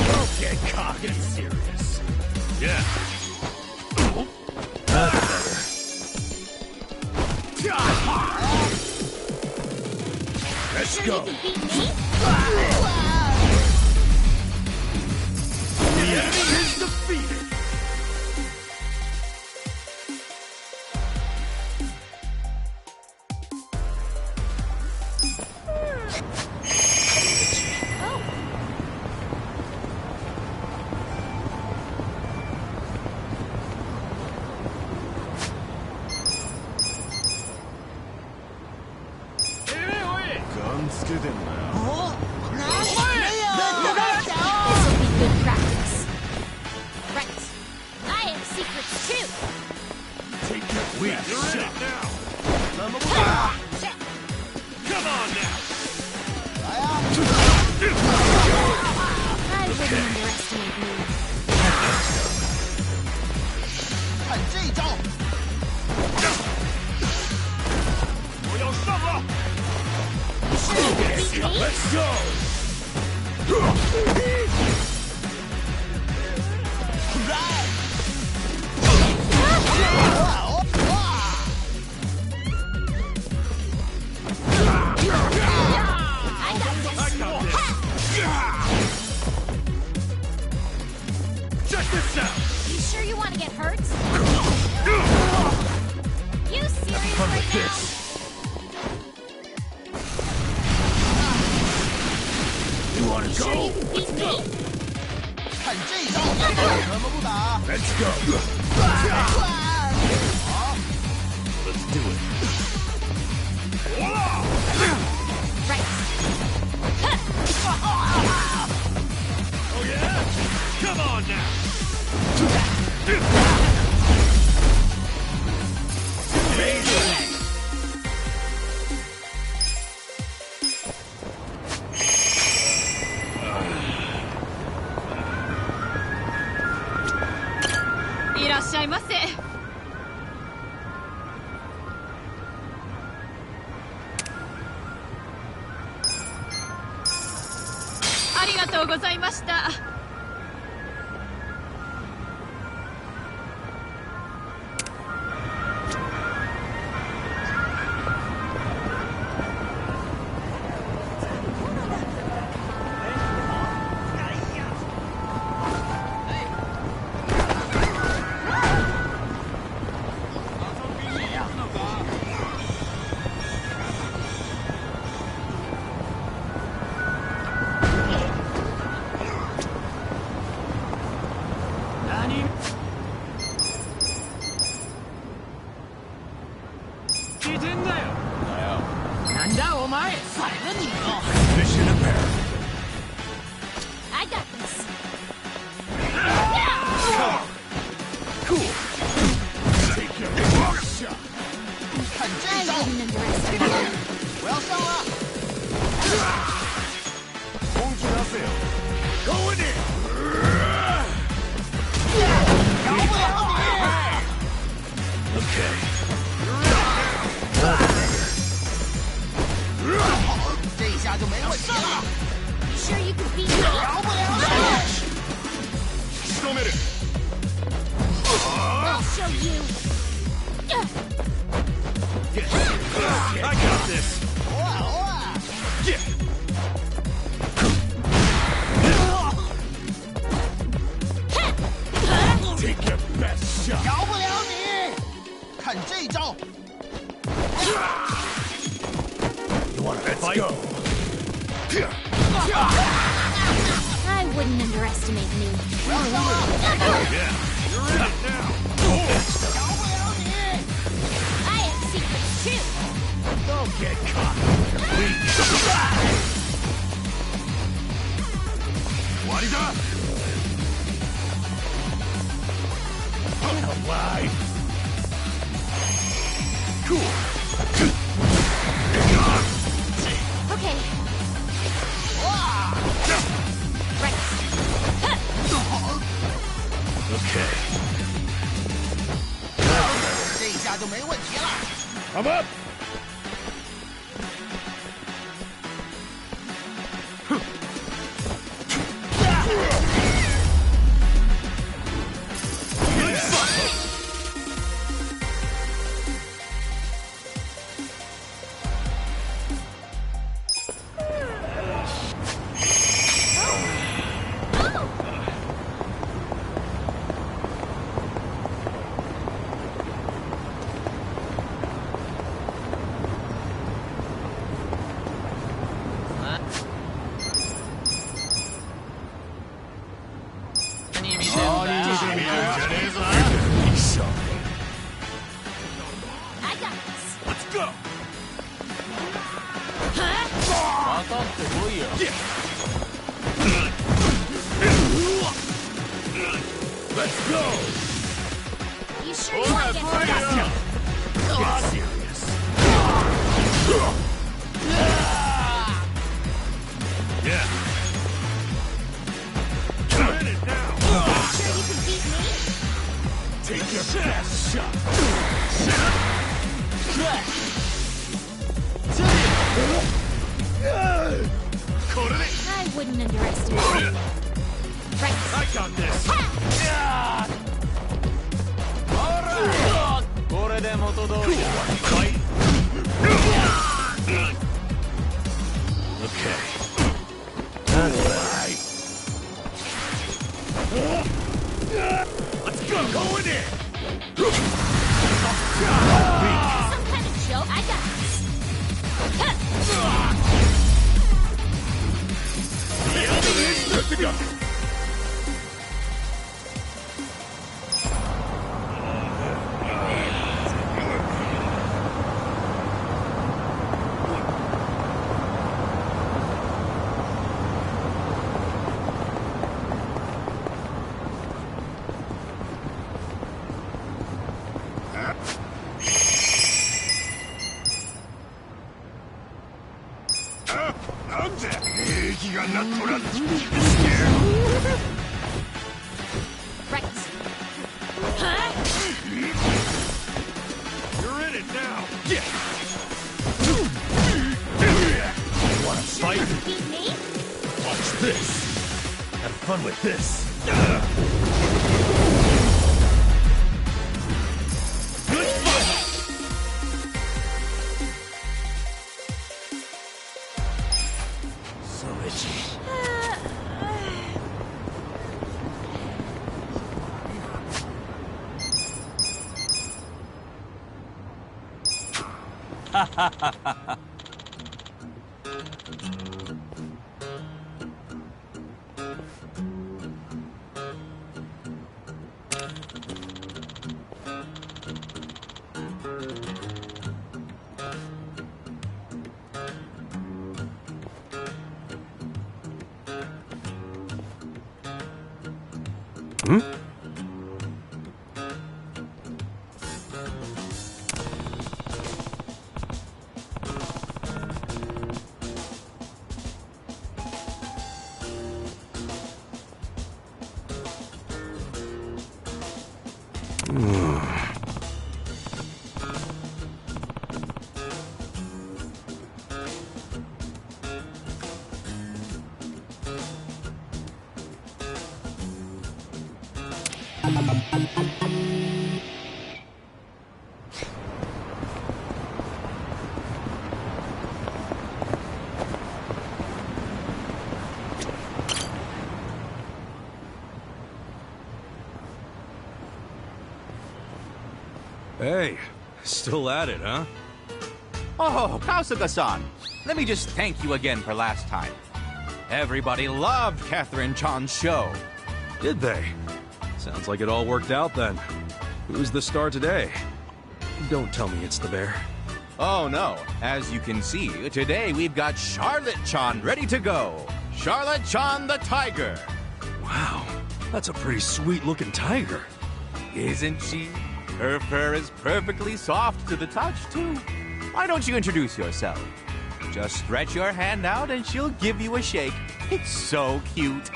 E: Don't get cocky serious.
B: Yeah. That's better. Let's
J: Sure
B: go.
J: you can beat me?
E: The enemy is defeated.
J: Oh. This'll be good practice. Right. I have secrets too.
E: Take your weak shot now.
A: 怎么不打？
E: Come on now.
A: 来呀！
J: I wouldn't underestimate me.
A: 看这一招！
E: 我要上了
J: You sure you can beat me?
E: Let's go.
J: I got this.
E: Check this out.
J: You sure you want to get hurt? You serious
E: Fun
J: right
E: with
J: now?
E: this. You wanna
J: You sure you
E: go?
J: can beat me?
A: 看这一招！怎么不打？
E: Let's go. Let's do it.
J: Right.
E: Oh yeah? Come on now. Mission apparent.
J: I got this.
E: Cool. Take your shot.
A: 看这
J: I
A: 一招！
J: wouldn't underestimate me.
A: 我要上了！
E: Going in.
A: 饶不了你！
B: Okay.
A: 这一下就没问题了！
J: You sure you can beat me?
A: 饶不了你！
E: 仕留める
J: I'll show you.
E: I got this.
A: 偶尔偶尔，
E: Yeah. Take your best shot.
A: 饶不了你！看这一招！
E: You wanna fight? Go.
J: I wouldn't underestimate me.
E: Yeah, you're in it now.
J: I have secrets too.
E: Don't get caught. What is up? Alive. Cool.
J: Okay. Right.
E: Okay.
A: 这一下就没问题了。
E: I'm up.
J: I got this.
E: Let's go. Let's go.
J: You sure you want to get busted?
E: Get serious. Yeah. You're in it now.
J: Sure you can beat me?
E: Take your best shot.
J: I wouldn't underestimate me. Right.
E: I got this. Fight. Okay. That's right. Let's go. Going in.
J: Some kind of joke? I got this.
E: Good to go.
J: Right.
E: You're in it now. Yeah. Wanna fight?
J: Beat me?
E: Watch this. Have fun with this. Good fight. So itchy.
F: Hey, still at it, huh?
I: Oh, Kasuga-san. let me just thank you again for last time. Everybody loved Catherine-chan's show.
F: Did they? Sounds like it all worked out then. Who's the star today? Don't tell me it's the bear.
I: Oh no, as you can see, today we've got Charlotte-chan ready to go. Charlotte-chan the tiger.
F: Wow, that's a pretty sweet-looking tiger.
I: Isn't she? Her fur is perfectly soft to the touch, too. Why don't you introduce yourself? Just stretch your hand out and she'll give you a shake. It's so cute.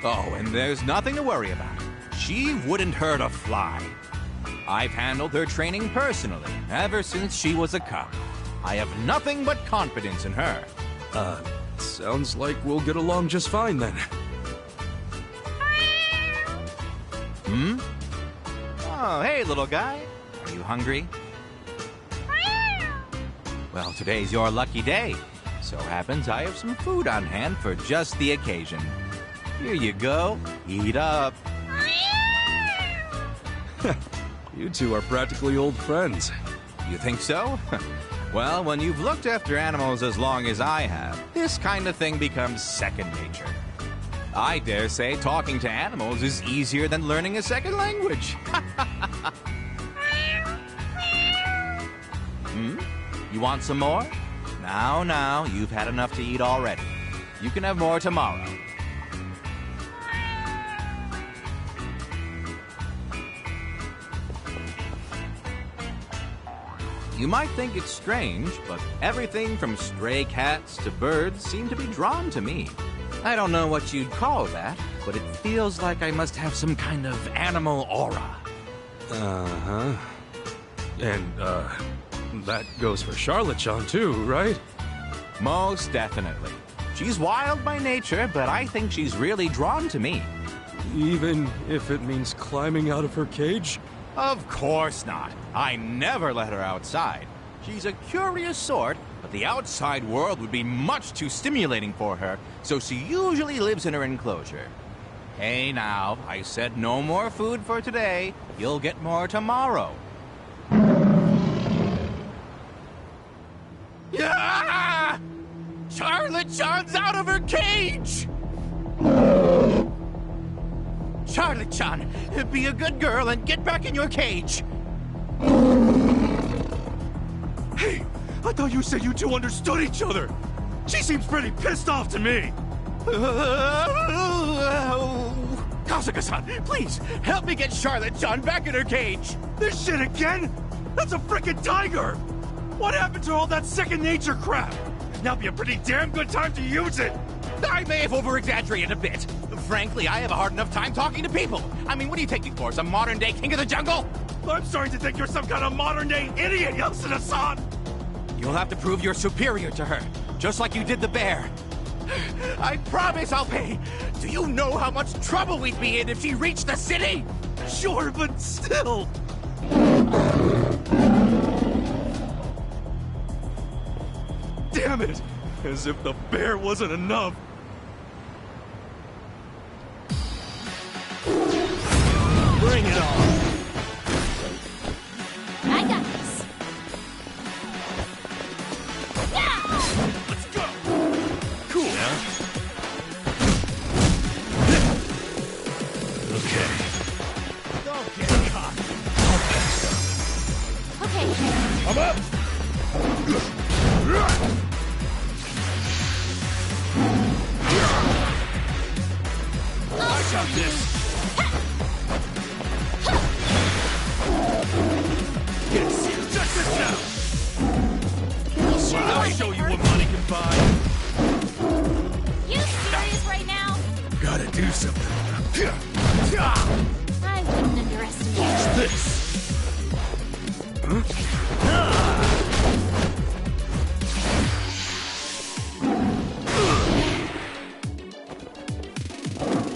I: Oh, and there's nothing to worry about. She wouldn't hurt a fly. I've handled her training personally ever since she was a cub. I have nothing but confidence in her.
F: Sounds like we'll get along just fine then.
I: Hmm? Oh, hey, little guy. Are you hungry? Well, today's your lucky day. So happens I have some food on hand for just the occasion. Here you go. Eat up.
F: You two are practically old friends.
I: You think so? Well, when you've looked after animals as long as I have, this kind of thing becomes second nature. I dare say talking to animals is easier than learning a second language. You want some more? Now, you've had enough to eat already. You can have more tomorrow. You might think it's strange, but everything from stray cats to birds seem to be drawn to me. I don't know what you'd call that, but it feels like I must have some kind of animal aura.
F: Uh-huh. And, that goes for Charlotte-chan too, right?
I: Most definitely. She's wild by nature, but I think she's really drawn to me.
F: Even if it means climbing out of her cage?
I: Of course not. I never let her outside. She's a curious sort, but the outside world would be much too stimulating for her, so she usually lives in her enclosure. Hey now, I said no more food for today. You'll get more tomorrow. Yeah! Charlotte-chan's out of her cage! Charlotte-chan, be a good girl and get back in your cage.
E: Hey, I thought you said you two understood each other. She seems pretty pissed off to me.
I: Kasuga-san, please, help me get Charlotte-chan back in her cage.
E: This shit again? That's a frickin' tiger. What happened to all that second nature crap? Now be a pretty damn good time to use it.
I: I may have over-exaggerated a bit. Frankly, I have a hard enough time talking to people. I mean, what do you take me for, some modern-day king of the jungle?
E: I'm starting to think you're some kind of modern-day idiot, Yasuda-san!
I: You'll have to prove you're superior to her, just like you did the bear. I promise I'll pay. Do you know how much trouble we'd be in if she reached the city?
E: Sure, but still... Damn it! As if the bear wasn't enough.
I: Bring it on!
J: I got this. Yeah!
E: Let's go!
B: Cool, huh? Okay.
E: Don't get caught.
J: Okay.
B: I'm up!
E: I got this! Yes, check this out!
J: You sure you
E: I'll
J: want to
E: show
J: get
E: you
J: hurt?
E: what money can buy!
J: You serious right now?
B: Gotta do something.
J: I wouldn't underestimate you.
B: This!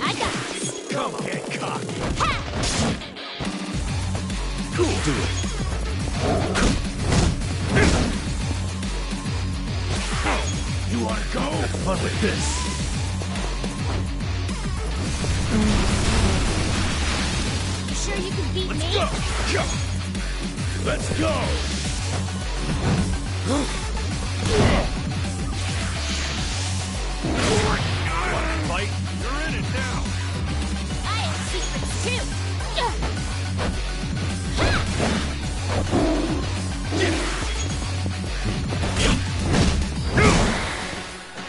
J: I got this.
E: Come on, get cocky!
J: Ha!
B: Cool, do it. You wanna go? Have fun with this.
J: You sure you can beat me?
B: Go! Let's go!
E: in it now!
J: I have secrets too!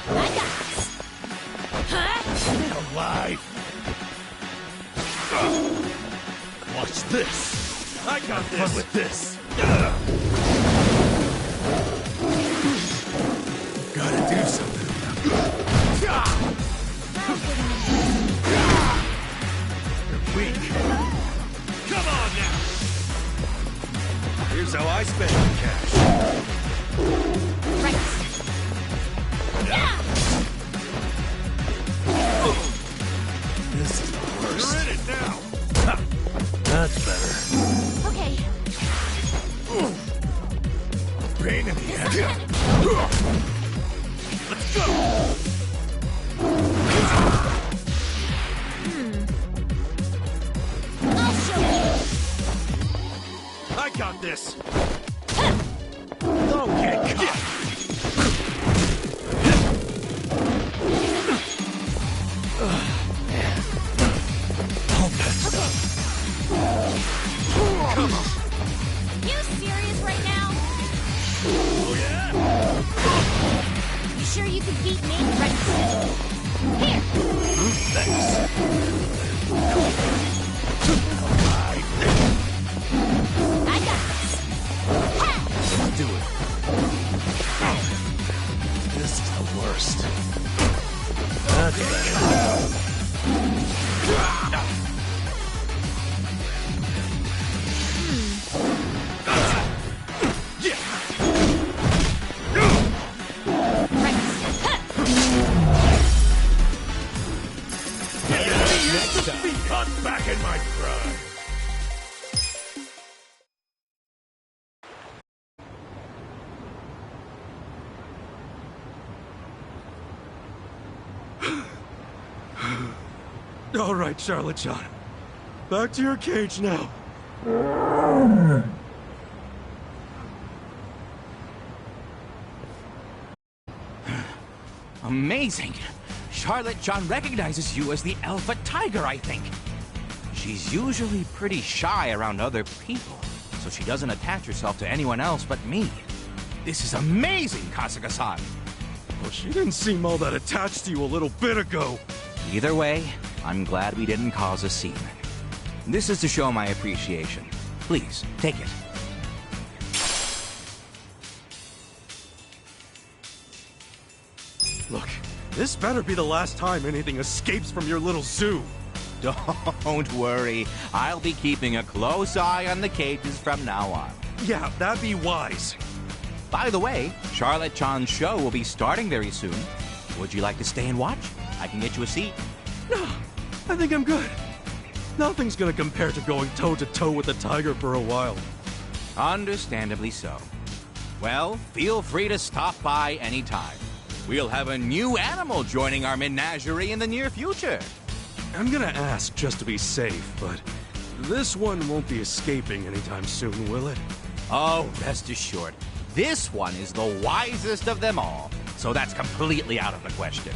J: I got this! Huh?
E: Alive! Watch this! I got this! Fun with this! Gotta do something. You're weak. Come on now! Here's how I spend my cash.
J: Right. Yeah!
E: This is the worst. You're in it now!
H: That's better.
J: Okay.
E: Pain in the ass. Let's go!
J: I'll show you!
E: I got this! Don't get caught! All that stuff. Come on!
J: You serious right now?
E: Oh yeah?
J: You sure you could beat me? Right. Here!
E: Thanks.
J: I got this! Ha!
E: Do it. This is the worst.
H: That's better.
E: Cut back in my prime.
F: All right, Charlotte-chan. Back to your cage now.
I: Amazing! Charlotte John recognizes you as the alpha tiger, I think. She's usually pretty shy around other people, so she doesn't attach herself to anyone else but me. This is amazing, Kasuga-san.
F: Well, she didn't seem all that attached to you a little bit ago.
I: Either way, I'm glad we didn't cause a scene. This is to show my appreciation. Please, take it.
F: Look, this better be the last time anything escapes from your little zoo.
I: Don't worry. I'll be keeping a close eye on the cages from now on.
F: Yeah, that'd be wise.
I: By the way, Charlotte Chan's show will be starting very soon. Would you like to stay and watch? I can get you a seat.
F: No, I think I'm good. Nothing's gonna compare to going toe-to-toe with the tiger for a while.
I: Understandably so. Well, feel free to stop by anytime. We'll have a new animal joining our menagerie in the near future.
F: I'm gonna ask just to be safe, but this one won't be escaping anytime soon, will it?
I: Oh, rest assured. This one is the wisest of them all, so that's completely out of the question.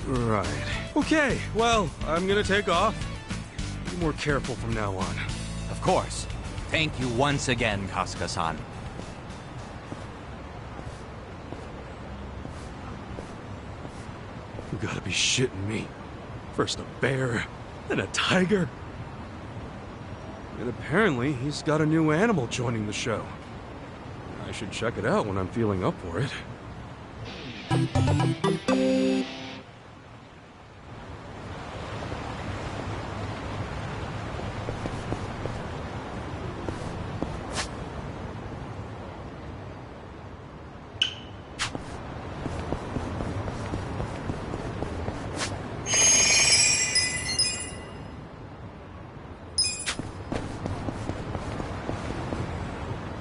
F: Right. Okay, well, I'm gonna take off. Be more careful from now on.
I: Of course. Thank you once again, Kasuga-san.
F: You gotta be shitting me. First a bear, then a tiger. And apparently, he's got a new animal joining the show. I should check it out when I'm feeling up for it.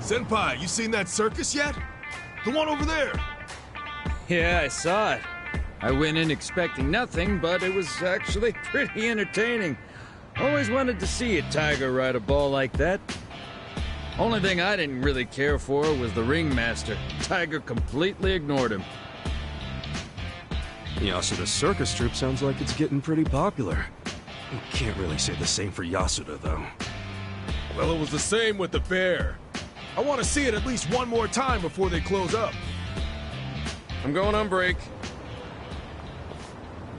E: Senpai, you seen that circus yet? The one over there.
L: Yeah, I saw it. I went in expecting nothing, but it was actually pretty entertaining. Always wanted to see a tiger ride a ball like that. Only thing I didn't really care for was the ringmaster. Tiger completely ignored him.
F: Yasuda's circus troupe sounds like it's getting pretty popular. You can't really say the same for Yasuda, though.
M: Well, it was the same with the bear. I want to see it at least one more time before they close up.
F: I'm going on break.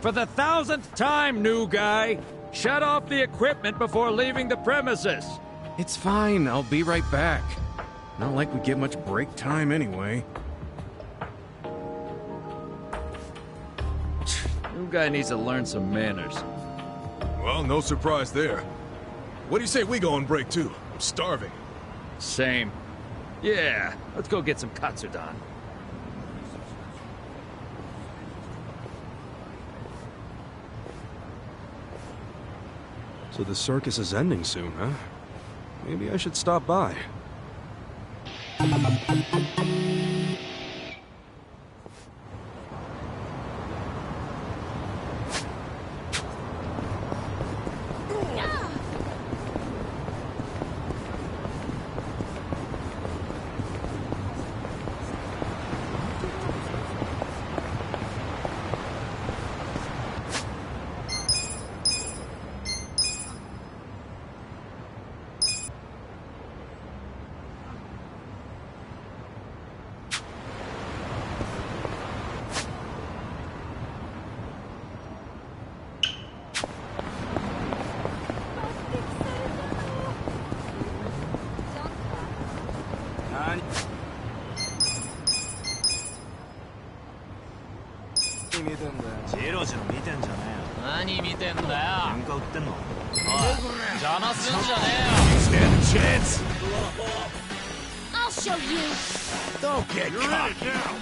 L: For the 1000th time, new guy, shut off the equipment before leaving the premises.
F: It's fine, I'll be right back. Not like we get much break time anyway.
L: New guy needs to learn some manners.
M: Well, no surprise there. What do you say we go on break too? I'm starving.
L: Same. Yeah, let's go get some katsudan.
F: So the circus is ending soon, huh? Maybe I should stop by.
M: Stand a chance.
J: I'll show you.
M: Don't get caught. You're in it now.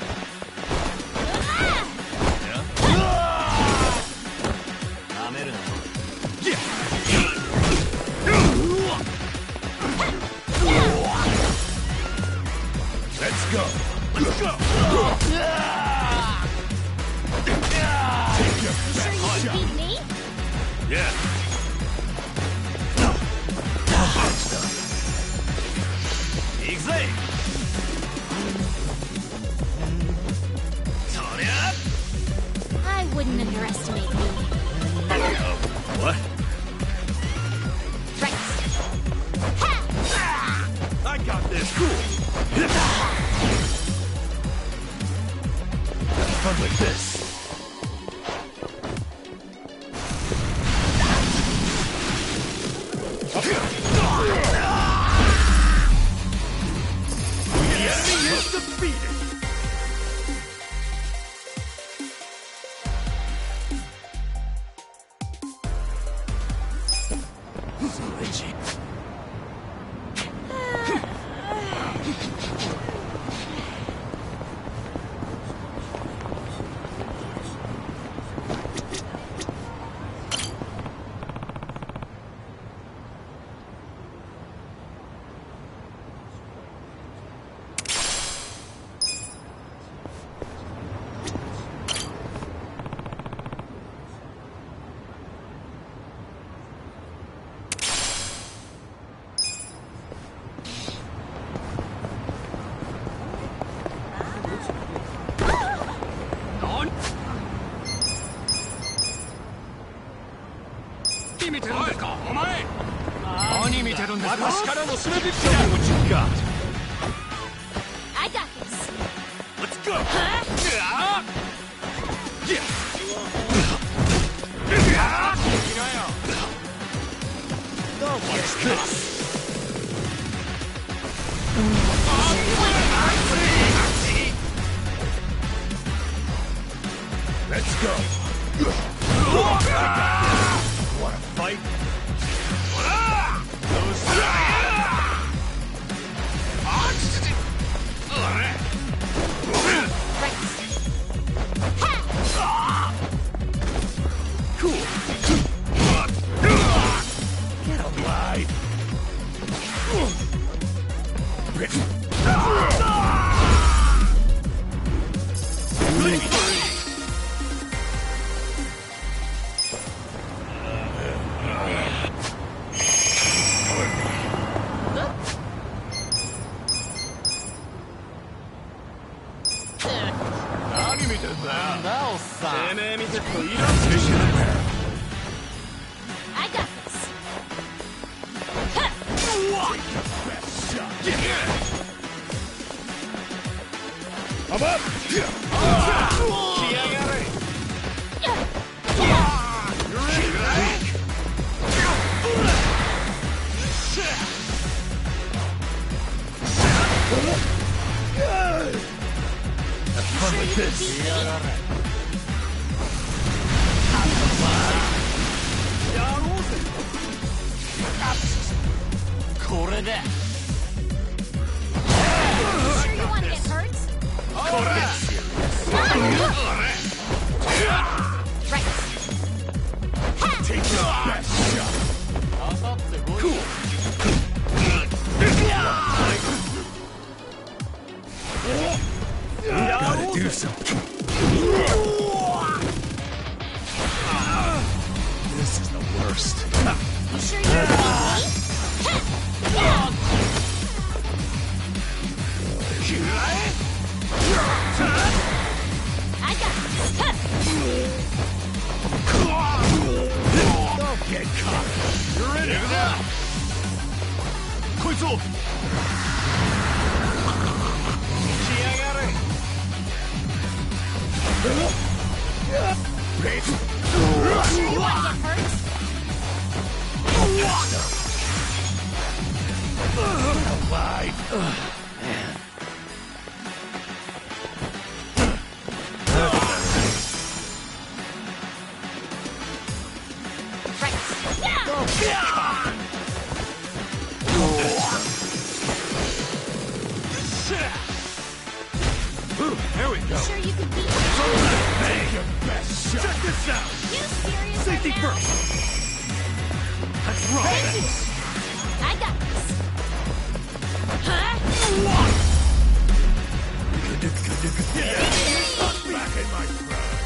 M: Let's go. Let's go. Take your best
J: Sure you
M: shot.
J: beat me?
B: Yeah.
J: I wouldn't underestimate you.
B: What?
J: Right.
B: I got this. Cool. Have fun with this. The enemy is defeated.
J: I got this.
B: Let's go. What's this? Let's go. Wanna fight? Cool. Get alive.
M: I'm up!
J: Have fun with this. Sure you want to get hurt? Right.
M: Take your best shot. Cool. Gotta do something. This is the worst.
J: You sure you want to I got this.
M: Don't get caught. You're in it. こいつを
J: Sure you want to get hurt?
M: Alive.
J: There we go. Sure you can beat
M: Make your best shot. Check this out.
J: You serious
M: Safety
J: right now?
M: first. Let's roll.
J: I got this. Huh?
M: Back in my prime.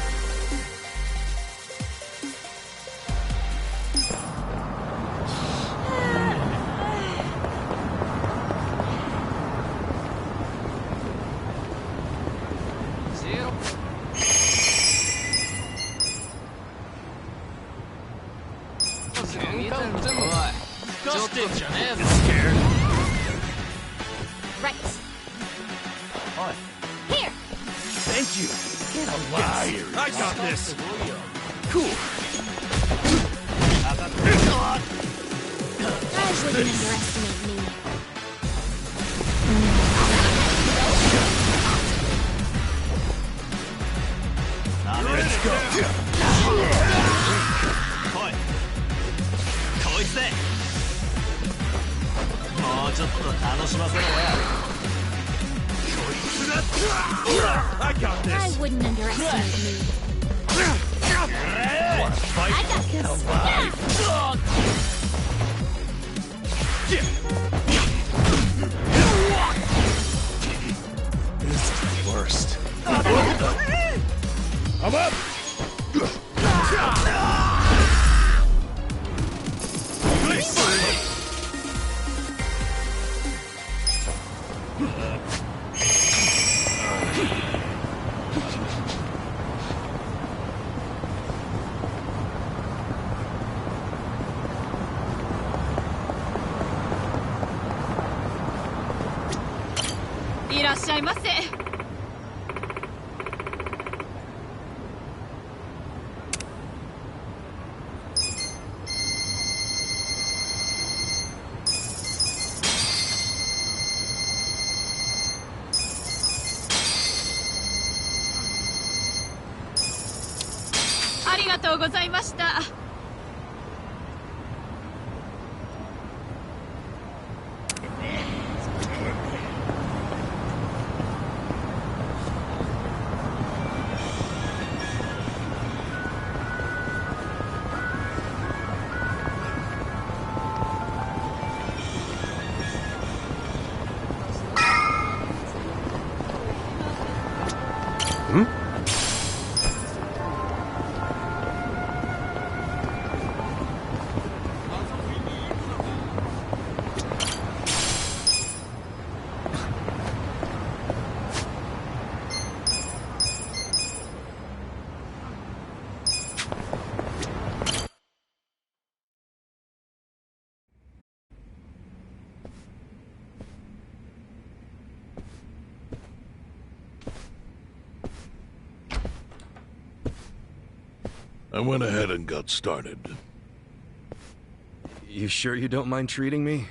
M: Scared?
J: Right. Here.
M: Thank you. Get alive. I got this. Cool.
J: Guys wouldn't underestimate me.
M: Let's go.
N: こいつでもうちょっと楽しませろよ
M: I got this.
J: I wouldn't underestimate me.
M: Wanna fight?
J: I got
M: Get
J: this.
M: alive. This is the worst. I'm up.
D: I went ahead and got started.
F: You sure you don't mind treating me?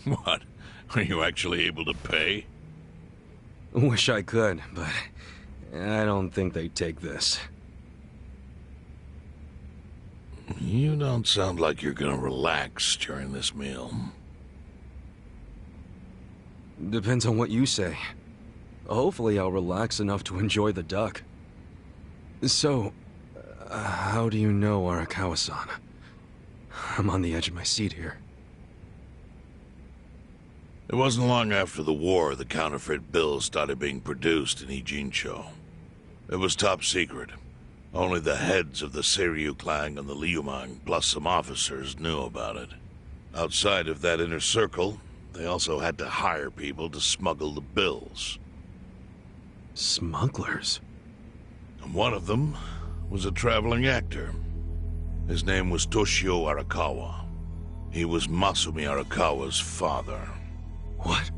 D: What? Are you actually able to pay?
F: Wish I could, but I don't think they'd take this.
D: You don't sound like you're gonna relax during this meal.
F: Depends on what you say. Hopefully I'll relax enough to enjoy the duck. So, how do you know Arakawa-san? I'm on the edge of my seat here.
D: It wasn't long after the war the counterfeit bills started being produced in Ijincho. It was top secret. Only the heads of the Seiryu clan and the Liumang, plus some officers, knew about it. Outside of that inner circle, they also had to hire people to smuggle the bills.
F: Smugglers?
D: And one of them was a traveling actor. His name was Toshio Arakawa. He was Masumi Arakawa's father.
F: What?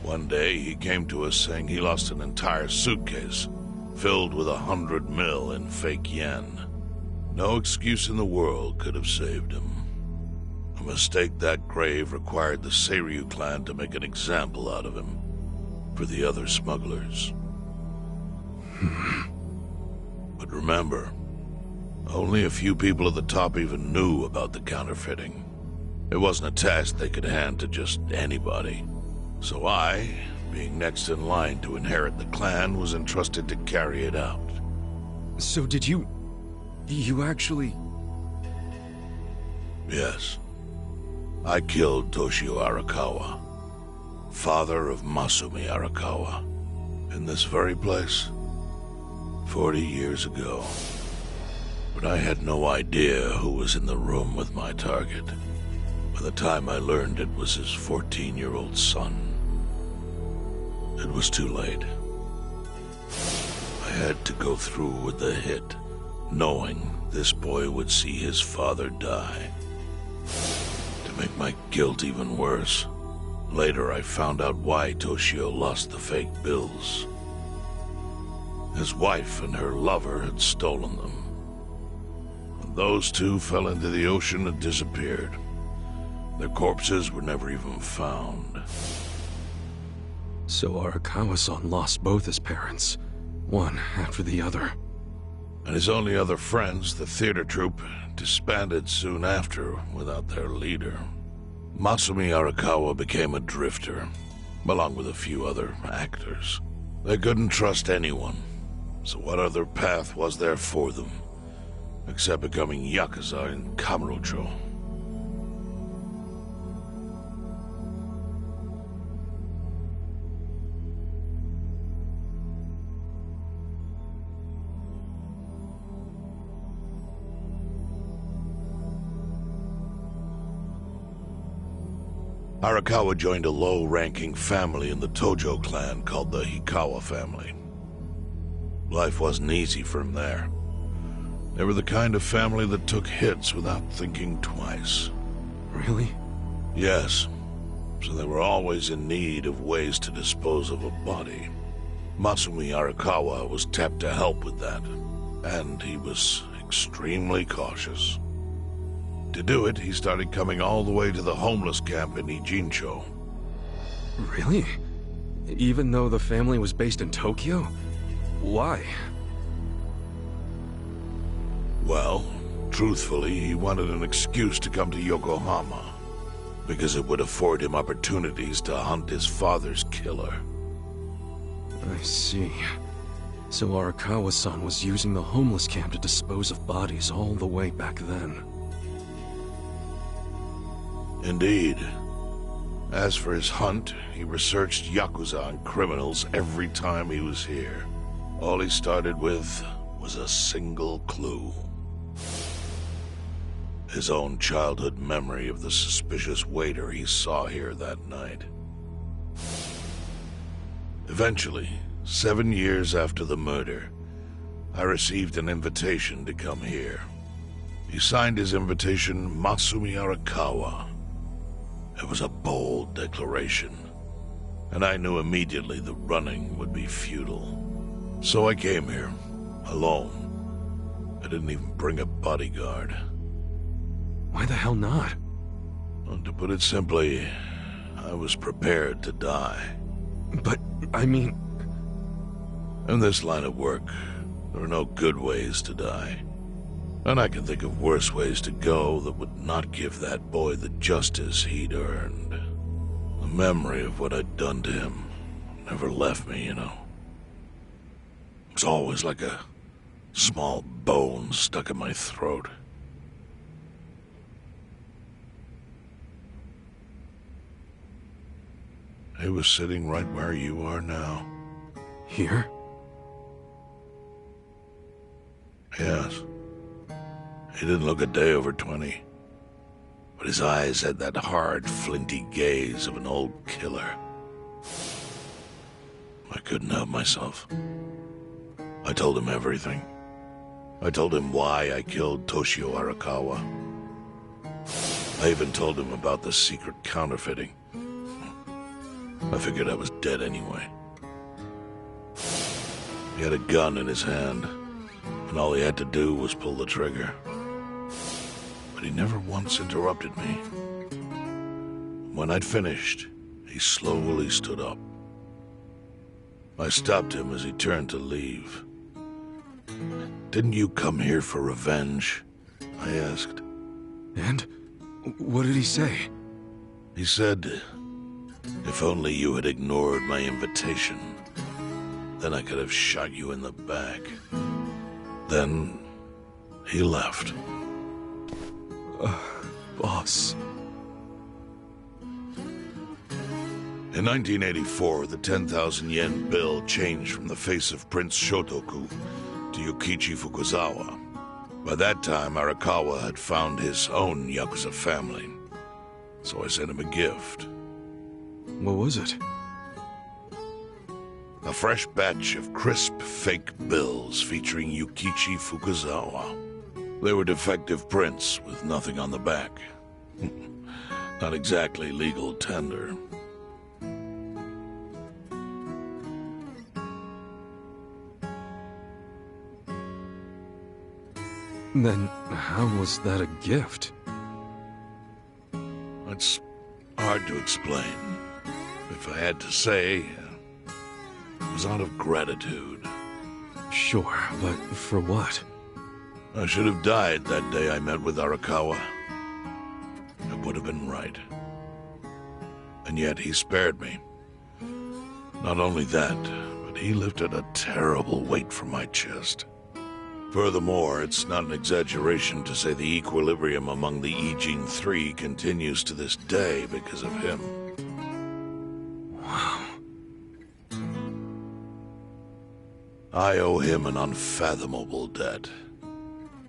D: One day, he came to us saying he lost an entire suitcase filled with 100 mil in fake yen. No excuse in the world could have saved him. A mistake that grave required the Seiryu clan to make an example out of him for the other smugglers. But remember, only a few people at the top even knew about the counterfeiting. It wasn't a task they could hand to just anybody. So I, being next in line to inherit the clan, was entrusted to carry it out.
F: So did you actually...
D: Yes. I killed Toshio Arakawa, father of Masumi Arakawa, in this very place, 40 years ago. But I had no idea who was in the room with my target. By the time I learned it was his 14-year-old son, it was too late. I had to go through with the hit, knowing this boy would see his father die. To make my guilt even worse, later I found out why Toshio lost the fake bills. His wife and her lover had stolen them. And those two fell into the ocean and disappeared. Their corpses were never even found.
F: So Arakawa-san lost both his parents, one after the other.
D: And his only other friends, the theater troupe, disbanded soon after without their leader. Masumi Arakawa became a drifter, along with a few other actors. They couldn't trust anyone, so what other path was there for them, except becoming Yakuza in Kamurocho? Arakawa joined a low-ranking family in the Tojo clan called the Hikawa family. Life wasn't easy for him there. They were the kind of family that took hits without thinking twice.
F: Really?
D: Yes. So they were always in need of ways to dispose of a body. Masumi Arakawa was tapped to help with that, and he was extremely cautious. To do it, he started coming all the way to the homeless camp in Ijincho.
F: Really? Even though the family was based in Tokyo? Why?
D: Well, truthfully, he wanted an excuse to come to Yokohama, because it would afford him opportunities to hunt his father's killer.
F: I see. So Arakawa-san was using the homeless camp to dispose of bodies all the way back then.
D: Indeed. As for his hunt, he researched Yakuza and criminals every time he was here. All he started with was a single clue. His own childhood memory of the suspicious waiter he saw here that night. Eventually, 7 years after the murder, I received an invitation to come here. He signed his invitation Masumi Arakawa. It was a bold declaration. and I knew immediately the running would be futile. So I came here, alone. I didn't even bring a bodyguard.
F: Why the hell not?
D: Well, to put it simply, I was prepared to die.
F: But, I mean...
D: In this line of work, there are no good ways to die. And I can think of worse ways to go that would not give that boy the justice he'd earned. The memory of what I'd done to him never left me, you know. It was always like a small bone stuck in my throat. He was sitting right where you are now.
F: Here?
D: Yes. He didn't look a day over 20. But his eyes had that hard, flinty gaze of an old killer. I couldn't help myself. I told him everything. I told him why I killed Toshio Arakawa. I even told him about the secret counterfeiting. I figured I was dead anyway. He had a gun in his hand, and all he had to do was pull the trigger. But he never once interrupted me. When I'd finished, he slowly stood up. I stopped him as he turned to leave. "Didn't you come here for revenge?" I asked.
F: And? What did he say?
D: He said, "If only you had ignored my invitation, then I could have shot you in the back." Then he left.
F: Boss.
D: In 1984, the 10,000 yen bill changed from the face of Prince Shotoku to Yukichi Fukuzawa. By that time, Arakawa had found his own Yakuza family, so I sent him a gift.
F: What was it?
D: A fresh batch of crisp fake bills featuring Yukichi Fukuzawa. They were defective prints with nothing on the back. Not exactly legal tender.
F: Then how was that a gift?
D: It's hard to explain. If I had to say, it was out of gratitude.
F: Sure, but for what?
D: I should have died that day I met with Arakawa. It would have been right. And yet he spared me. Not only that, but he lifted a terrible weight from my chest. Furthermore, it's not an exaggeration to say the equilibrium among the Ijin Three continues to this day because of him.
F: Wow.
D: I owe him an unfathomable debt.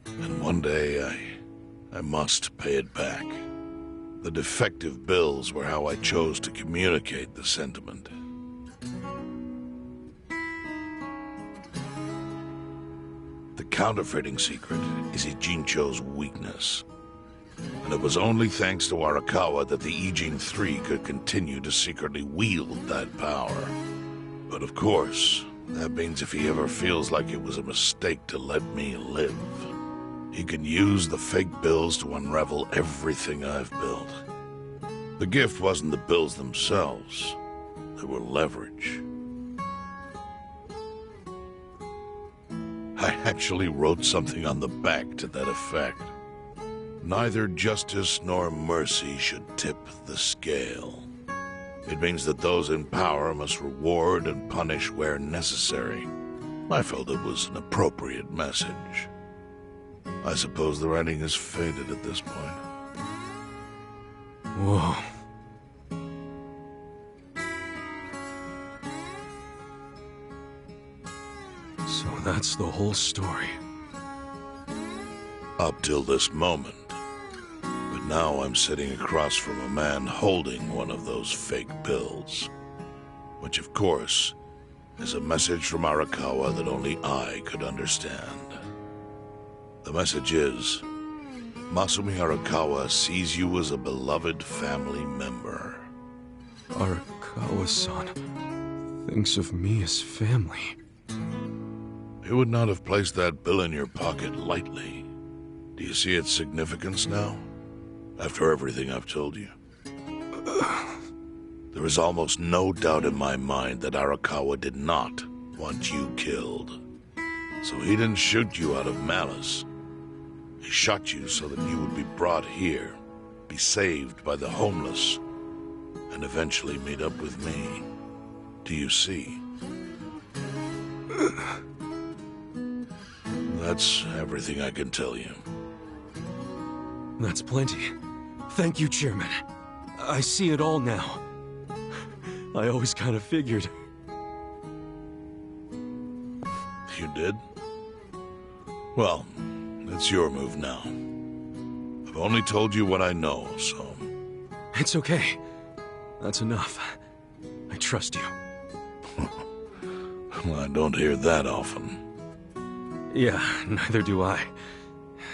D: And one day, I must pay it back. The defective bills were how I chose to communicate the sentiment. The counterfeiting secret is Ijincho's weakness. And it was only thanks to Arakawa that the Ijin Three could continue to secretly wield that power. But of course, that means if he ever feels like it was a mistake to let me live, he can use the fake bills to unravel everything I've built. The gift wasn't the bills themselves. They were leverage. I actually wrote something on the back to that effect. Neither justice nor mercy should tip the scale. It means that those in power must reward and punish where necessary. I felt it was an appropriate message. I suppose the writing is faded at this point.
F: Whoa. So that's the whole story.
D: Up till this moment. But now I'm sitting across from a man holding one of those fake bills. Which, of course, is a message from Arakawa that only I could understand. The message is, Masumi Arakawa sees you as a beloved family member.
F: Arakawa? Arakawa-san thinks of me as family.
D: He would not have placed that bill in your pocket lightly. Do you see its significance now? After everything I've told you? There is almost no doubt in my mind that Arakawa did not want you killed. So he didn't shoot you out of malice. He shot you so that you would be brought here, be saved by the homeless, and eventually meet up with me. Do you see? That's everything I can tell you.
F: That's plenty. Thank you, Chairman. I see it all now. I always kind of figured.
D: You did? Well, it's your move now. I've only told you what I know, so...
F: It's okay. That's enough. I trust you.
D: Well, I don't hear that often.
F: Yeah, neither do I.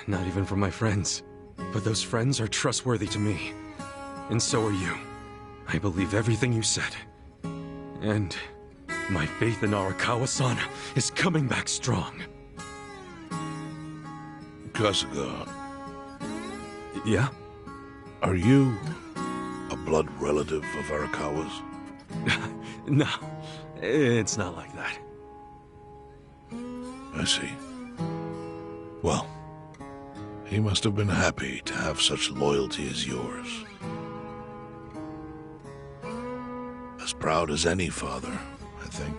F: Not even from my friends. But those friends are trustworthy to me. And so are you. I believe everything you said. And my faith in Arakawa-san is coming back strong.
D: Kasuga.
F: Yeah?
D: Are you a blood relative of Arakawa's?
F: No, it's not like that.
D: I see. Well, he must have been happy to have such loyalty as yours. As proud as any father, I think.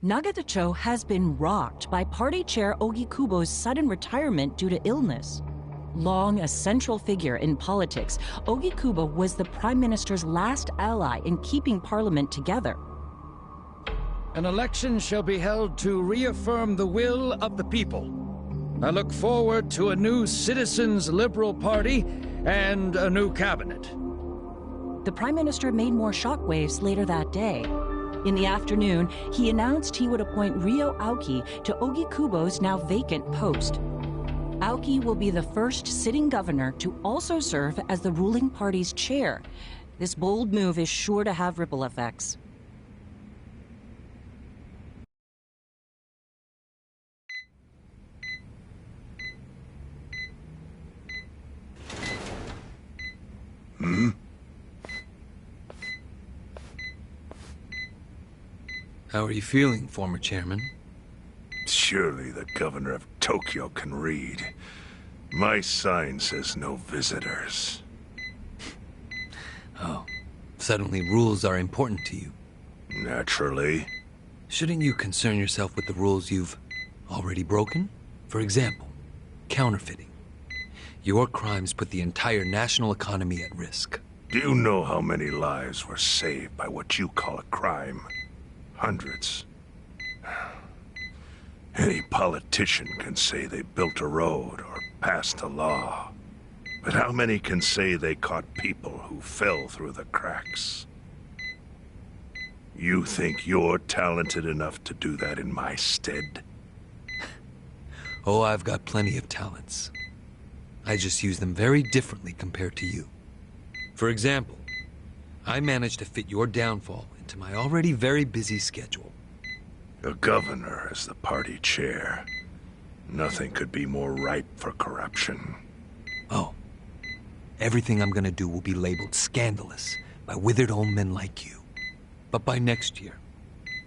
O: Nagatacho has been rocked by party chair Ogikubo's sudden retirement due to illness. Long a central figure in politics, Ogikubo was the Prime Minister's last ally in keeping Parliament together.
L: An election shall be held to reaffirm the will of the people. I look forward to a new Citizens' Liberal Party and a new cabinet.
O: The Prime Minister made more shockwaves later that day. In the afternoon, he announced he would appoint Ryo Aoki to Ogikubo's now vacant post. Aoki will be the first sitting governor to also serve as the ruling party's chair. This bold move is sure to have ripple effects.
G: How are you feeling, former chairman?
B: Surely the governor of Tokyo can read. My sign says no visitors.
G: Oh, suddenly rules are important to you.
B: Naturally.
G: Shouldn't you concern yourself with the rules you've already broken? For example, counterfeiting. Your crimes put the entire national economy at risk.
B: Do you know how many lives were saved by what you call a crime? Hundreds. Any politician can say they built a road or passed a law. But how many can say they caught people who fell through the cracks? You think you're talented enough to do that in my stead?
G: Oh, I've got plenty of talents. I just use them very differently compared to you. For example, I managed to fit your downfall into my already very busy schedule.
B: A governor as the party chair. Nothing could be more ripe for corruption.
G: Oh. Everything I'm gonna do will be labeled scandalous by withered old men like you. But by next year,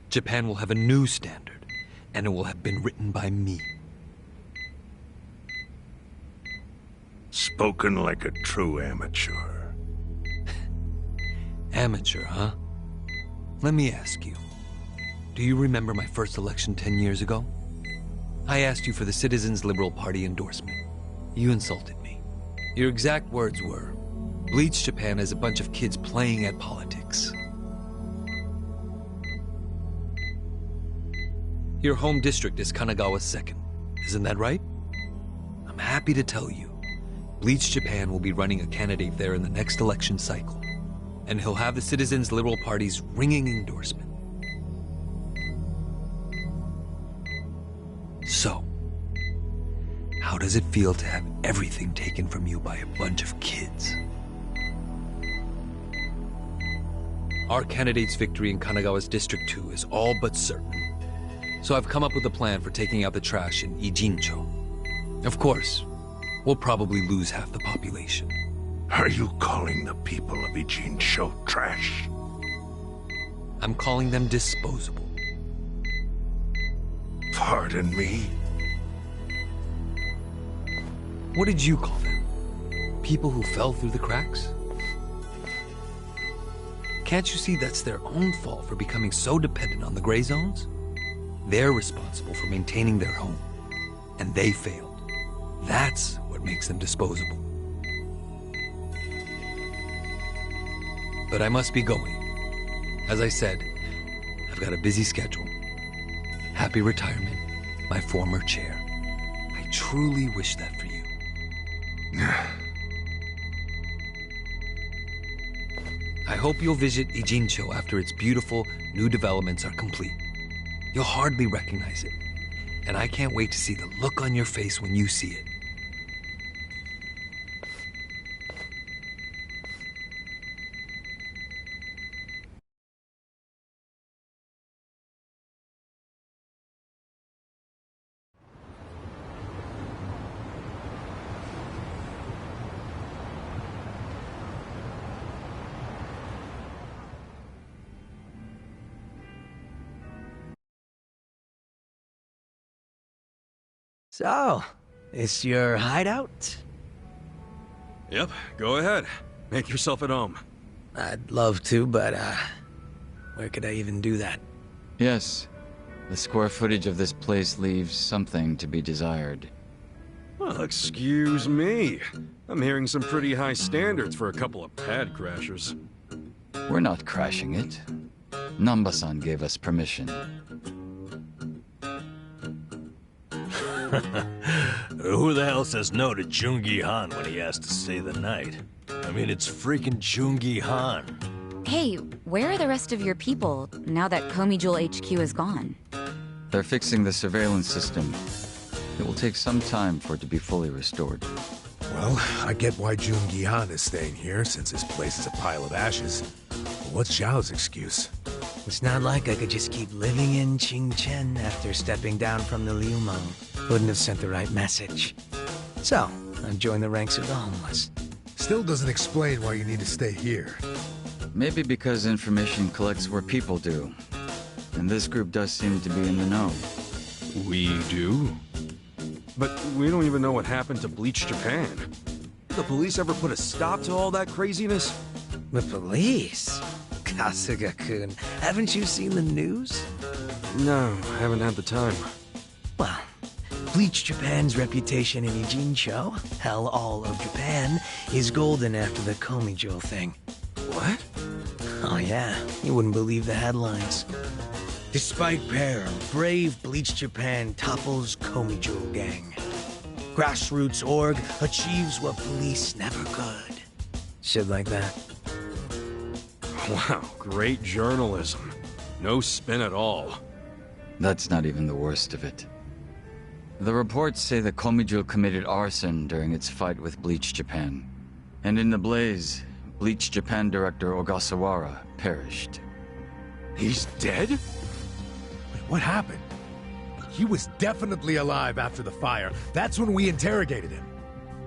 G: Japan will have a new standard, and it will have been written by me.
B: Spoken like a true amateur.
G: Amateur, huh? Let me ask you. Do you remember my first election 10 years ago? I asked you for the Citizens' Liberal Party endorsement. You insulted me. Your exact words were, "Bleach Japan is a bunch of kids playing at politics." Your home district is Kanagawa's second. Isn't that right? I'm happy to tell you, Bleach Japan will be running a candidate there in the next election cycle. And he'll have the Citizens Liberal Party's ringing endorsement. So, how does it feel to have everything taken from you by a bunch of kids? Our candidate's victory in Kanagawa's District 2 is all but certain. So I've come up with a plan for taking out the trash in Ijincho. Of course, we'll probably lose half the population.
B: Are you calling the people of Ijincho trash?
G: I'm calling them disposable.
B: Pardon me?
G: What did you call them? People who fell through the cracks? Can't you see that's their own fault for becoming so dependent on the gray zones? They're responsible for maintaining their home, and they failed. That's what makes them disposable. But I must be going. As I said, I've got a busy schedule. Happy retirement, my former chair. I truly wish that for you. I hope you'll visit Ijincho after its beautiful new developments are complete. You'll hardly recognize it, and I can't wait to see the look on your face when you see it.
P: So, it's your hideout?
F: Yep, go ahead. Make yourself at home.
P: I'd love to, but, where could I even do that?
Q: Yes. The square footage of this place leaves something to be desired.
F: Well, excuse me. I'm hearing some pretty high standards for a couple of pad crashers.
Q: We're not crashing it. Namba-san gave us permission.
H: Who the hell says no to Jungi Han when he has to stay the night? I mean, it's freaking Jungi Han.
C: Hey, where are the rest of your people now that Komi Jewel HQ is gone?
Q: They're fixing the surveillance system. It will take some time for it to be fully restored.
R: Well, I get why Jungi Han is staying here, since his place is a pile of ashes. But what's Zhao's excuse?
P: It's not like I could just keep living in Qingchen after stepping down from the Liumang. Wouldn't have sent the right message. So, I've joined the ranks of the homeless.
R: Still doesn't explain why you need to stay here.
Q: Maybe because information collects where people do. And this group does seem to be in the know.
F: We do? But we don't even know what happened to Bleach Japan. Did the police ever put a stop to all that craziness?
P: The police? Kasuga-kun, haven't you seen the news?
F: No, I haven't had the time.
P: Well, Bleach Japan's reputation in Ijincho, hell all of Japan, is golden after the Komi Jewel thing.
F: What?
P: Oh yeah, you wouldn't believe the headlines. Despite peril, brave Bleach Japan topples Komi Jewel gang. Grassroots org achieves what police never could. Shit like that.
F: Wow, great journalism. No spin at all.
Q: That's not even the worst of it. The reports say that Komi Jewel committed arson during its fight with Bleach Japan. And in the blaze, Bleach Japan director Ogasawara perished.
R: He's dead? Wait, what happened? He was definitely alive after the fire. That's when we interrogated him.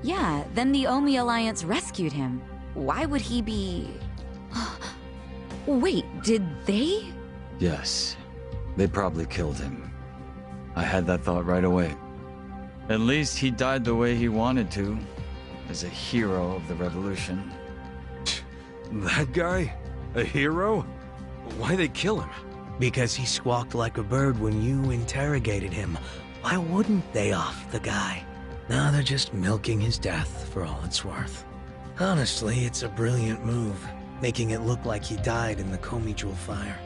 C: Yeah, then the Omi Alliance rescued him. Why would he be... Wait, did they?
Q: Yes. They probably killed him. I had that thought right away. At least he died the way he wanted to, as a hero of the revolution.
F: That guy? A hero? Why'd they kill him?
P: Because he squawked like a bird when you interrogated him. Why wouldn't they off the guy? Now they're just milking his death for all it's worth. Honestly, it's a brilliant move, making it look like he died in the Komi Jewel fire.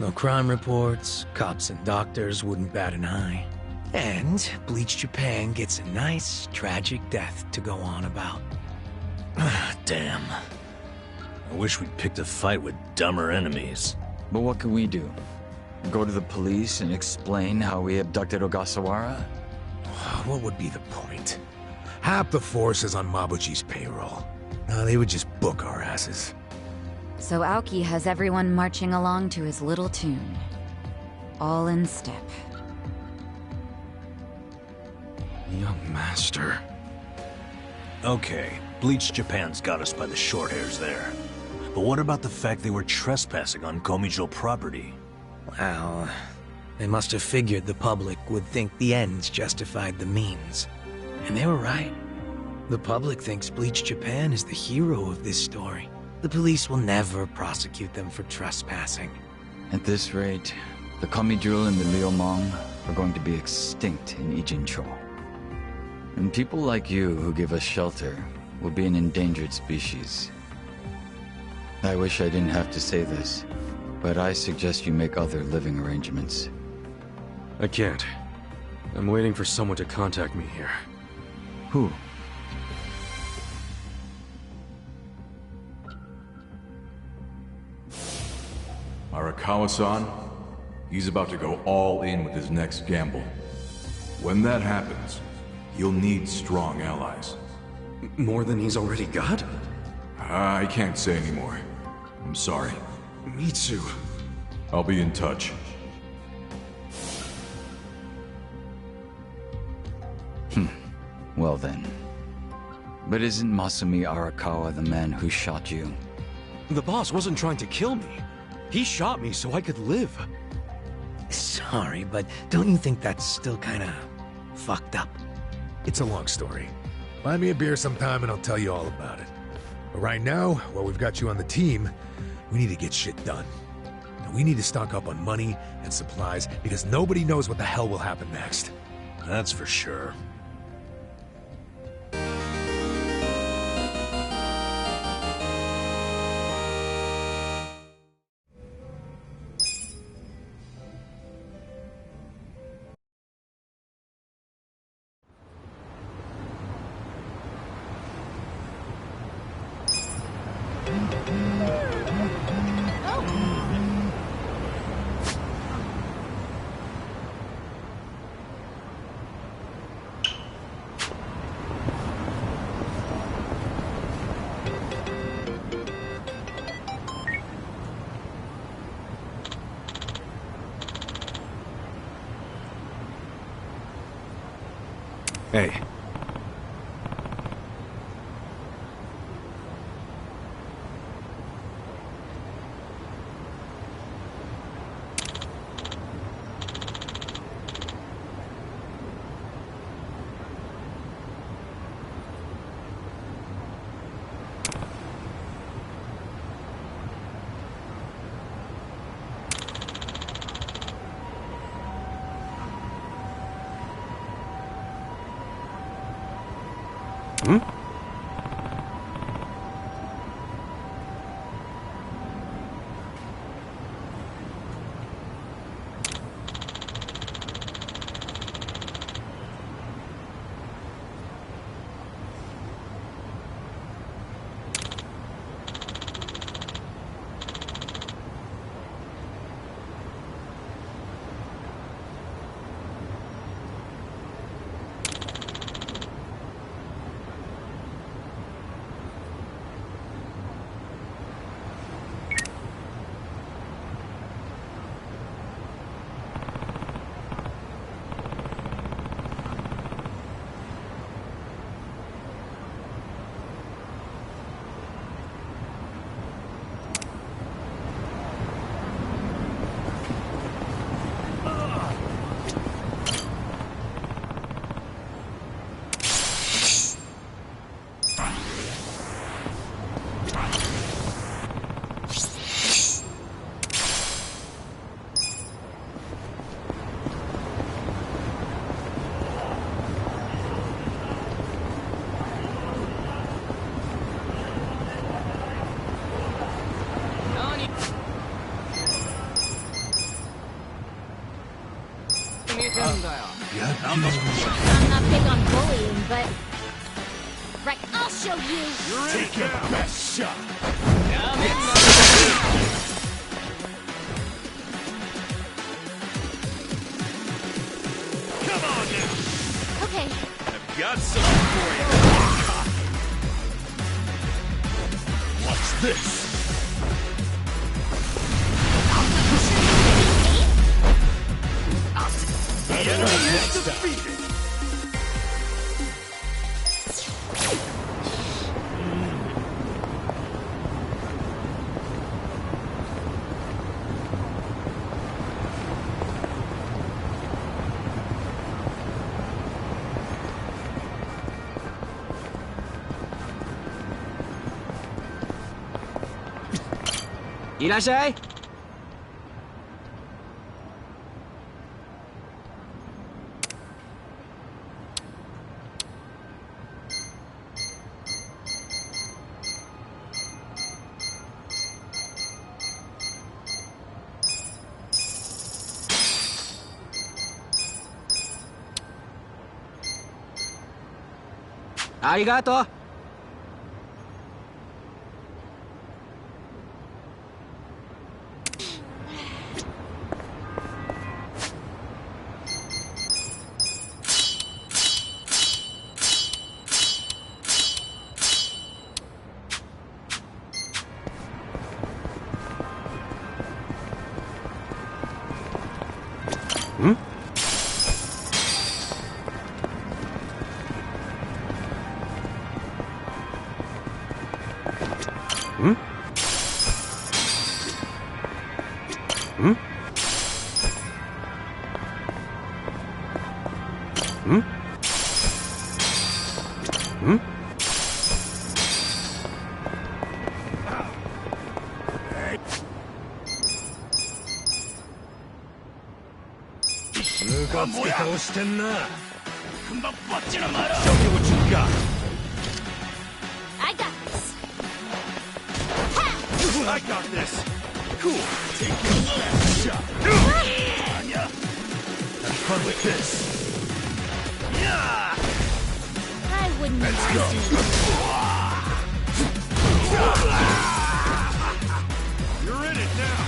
P: No crime reports, cops and doctors wouldn't bat an eye. And Bleach Japan gets a nice, tragic death to go on about.
H: Damn. I wish we'd picked a fight with dumber enemies.
Q: But what can we do? Go to the police and explain how we abducted Ogasawara?
R: What would be the point? Half the force is on Mabuchi's payroll. They would just book our asses.
C: So Aoki has everyone marching along to his little tune. All in step.
F: Young master.
H: Okay, Bleach Japan's got us by the short hairs there. But what about the fact they were trespassing on Komijo property?
P: Well, they must have figured the public would think the ends justified the means. And they were right. The public thinks Bleach Japan is the hero of this story. The police will never prosecute them for trespassing.
Q: At this rate, the Komijul and the Liumang are going to be extinct in Ijincho. And people like you who give us shelter will be an endangered species. I wish I didn't have to say this, but I suggest you make other living arrangements.
F: I can't. I'm waiting for someone to contact me here.
Q: Who?
S: Arakawa-san, he's about to go all in with his next gamble. When that happens, you'll need strong allies.
F: More than he's already got?
S: I can't say anymore. I'm sorry.
F: Me too.
S: I'll be in touch.
Q: Well then. But isn't Masumi Arakawa the man who shot you?
F: The boss wasn't trying to kill me. He shot me so I could live.
P: Sorry, but don't you think that's still kinda fucked up?
R: It's a long story. Buy me a beer sometime and I'll tell you all about it. But right now, while we've got you on the team, we need to get shit done. Now, we need to stock up on money and supplies because nobody knows what the hell will happen next.
H: That's for sure.
F: Hey.
J: I'm not big on bullying, but... Right, I'll show you!
E: Take your best shot! Come on now!
J: Okay.
E: I've got something for you! What's this? The enemy is defeated!
P: Arigato.
E: Show me what you got.
J: I got this.
E: I got this. Cool. Take your best shot. Have fun with this.
J: I wouldn't
E: Let's go. You're in it now.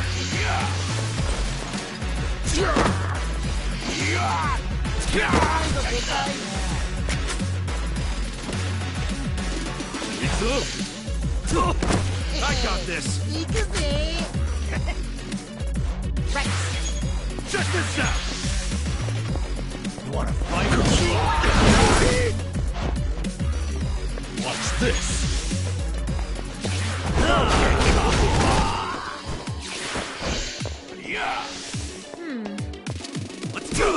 E: It's up. I got this.
J: Right.
E: Check this out. You wanna fight? Watch this. Yeah. Let's go.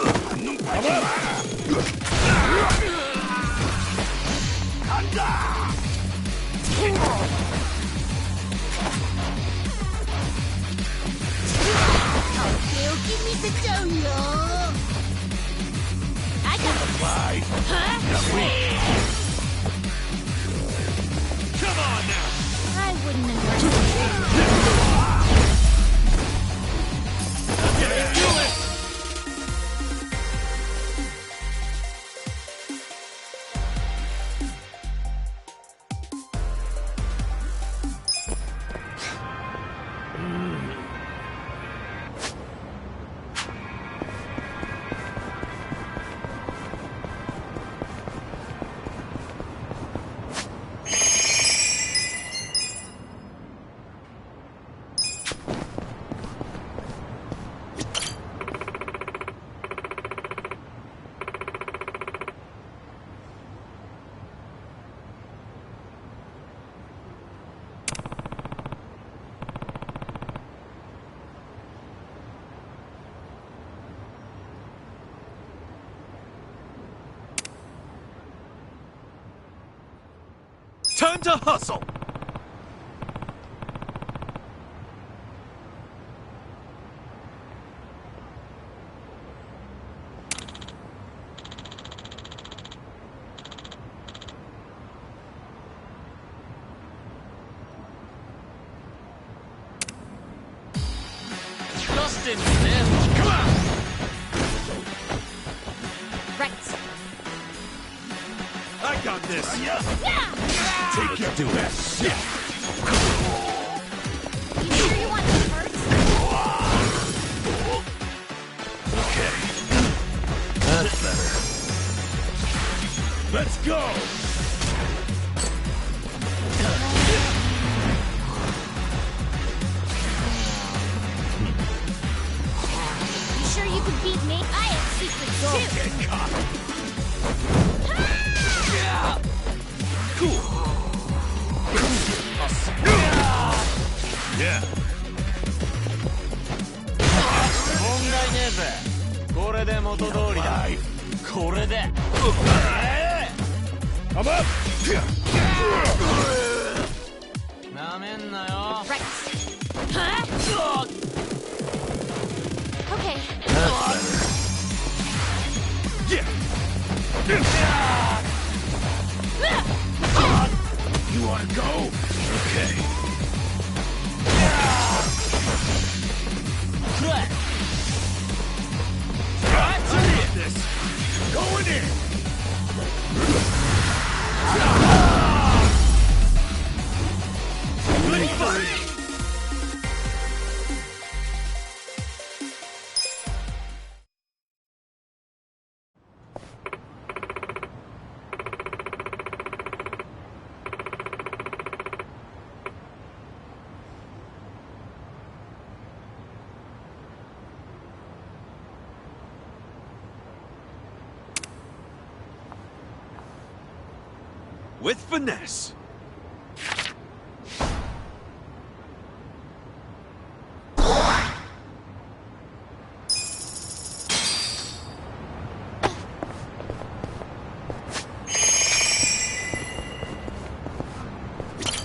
J: Give me the dough, I got this.
E: Come on now.
J: I wouldn't immerse
E: Time to hustle.
J: Right.
E: this!
B: Take it, do it.
J: You sure you want to first?
B: Okay. That's better.
E: Let's go!
J: You sure you can beat me? I have secrets too!
E: Don't get caught!
B: Cool. Yeah.
N: 問題ねえぜ。これで元通りだ。これで。
E: I'm up!
N: なめんなよ。
J: Right. Huh? Okay.
E: Yeah! You wanna go?
B: Okay.
E: This. Going in!
F: With finesse.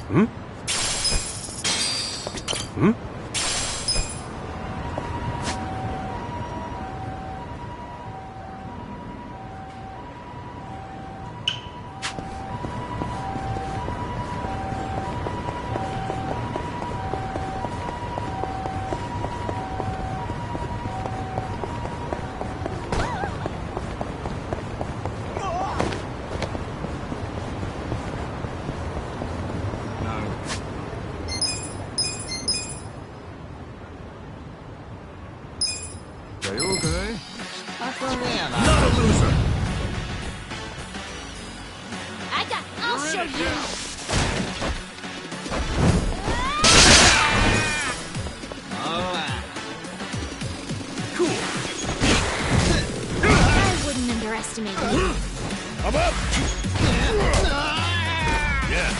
F: Hmm? Hmm?
E: I'm up!
B: Yeah.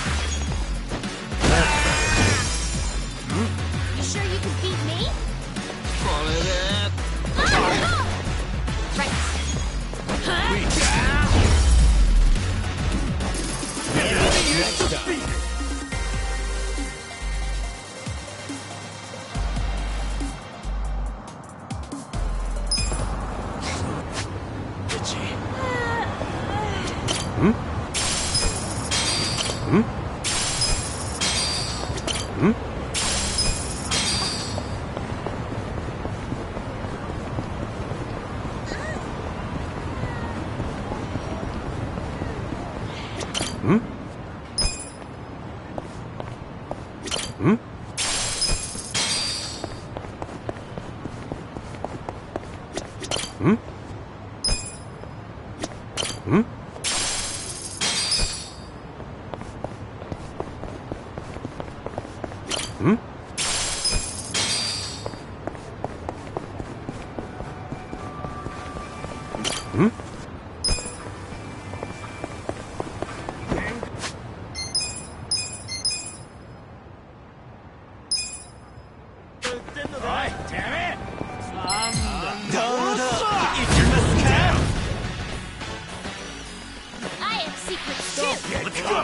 J: You sure you can beat me? Right.
E: Next time.
F: Hmm? Hmm? Hmm? Hmm? Hmm? Hmm? Hmm? Hmm? Hmm?
E: Alright, damn it!
J: I have secrets too.
E: Let's go!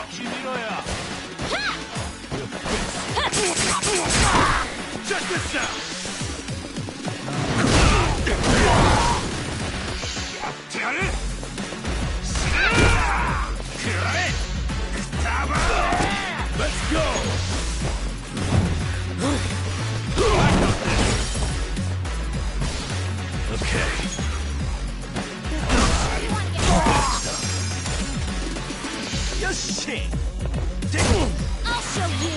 E: Check this out! Got it? Let's go!
B: Okay.
E: king.
J: I'll show you.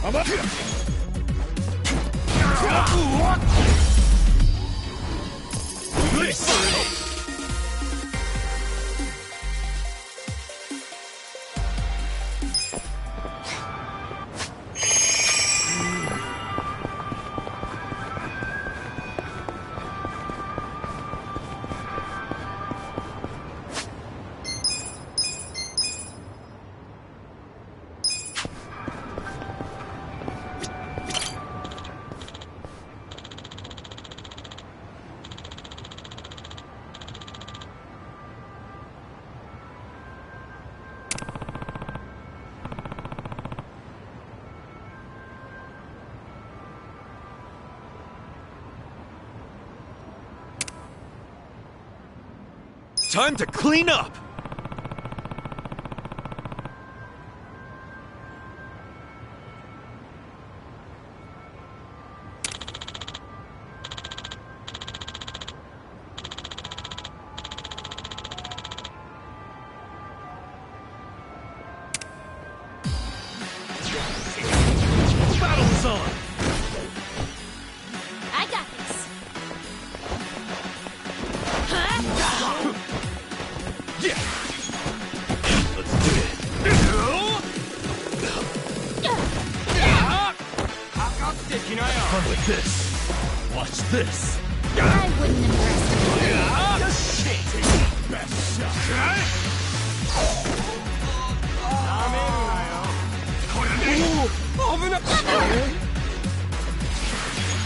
E: I'm up here.
F: Time to clean up!
E: Battle is on!
J: I got this.
E: Yeah! Let's do it. Have fun with this. Watch this.
J: I wouldn't underestimate you.
E: Best shot.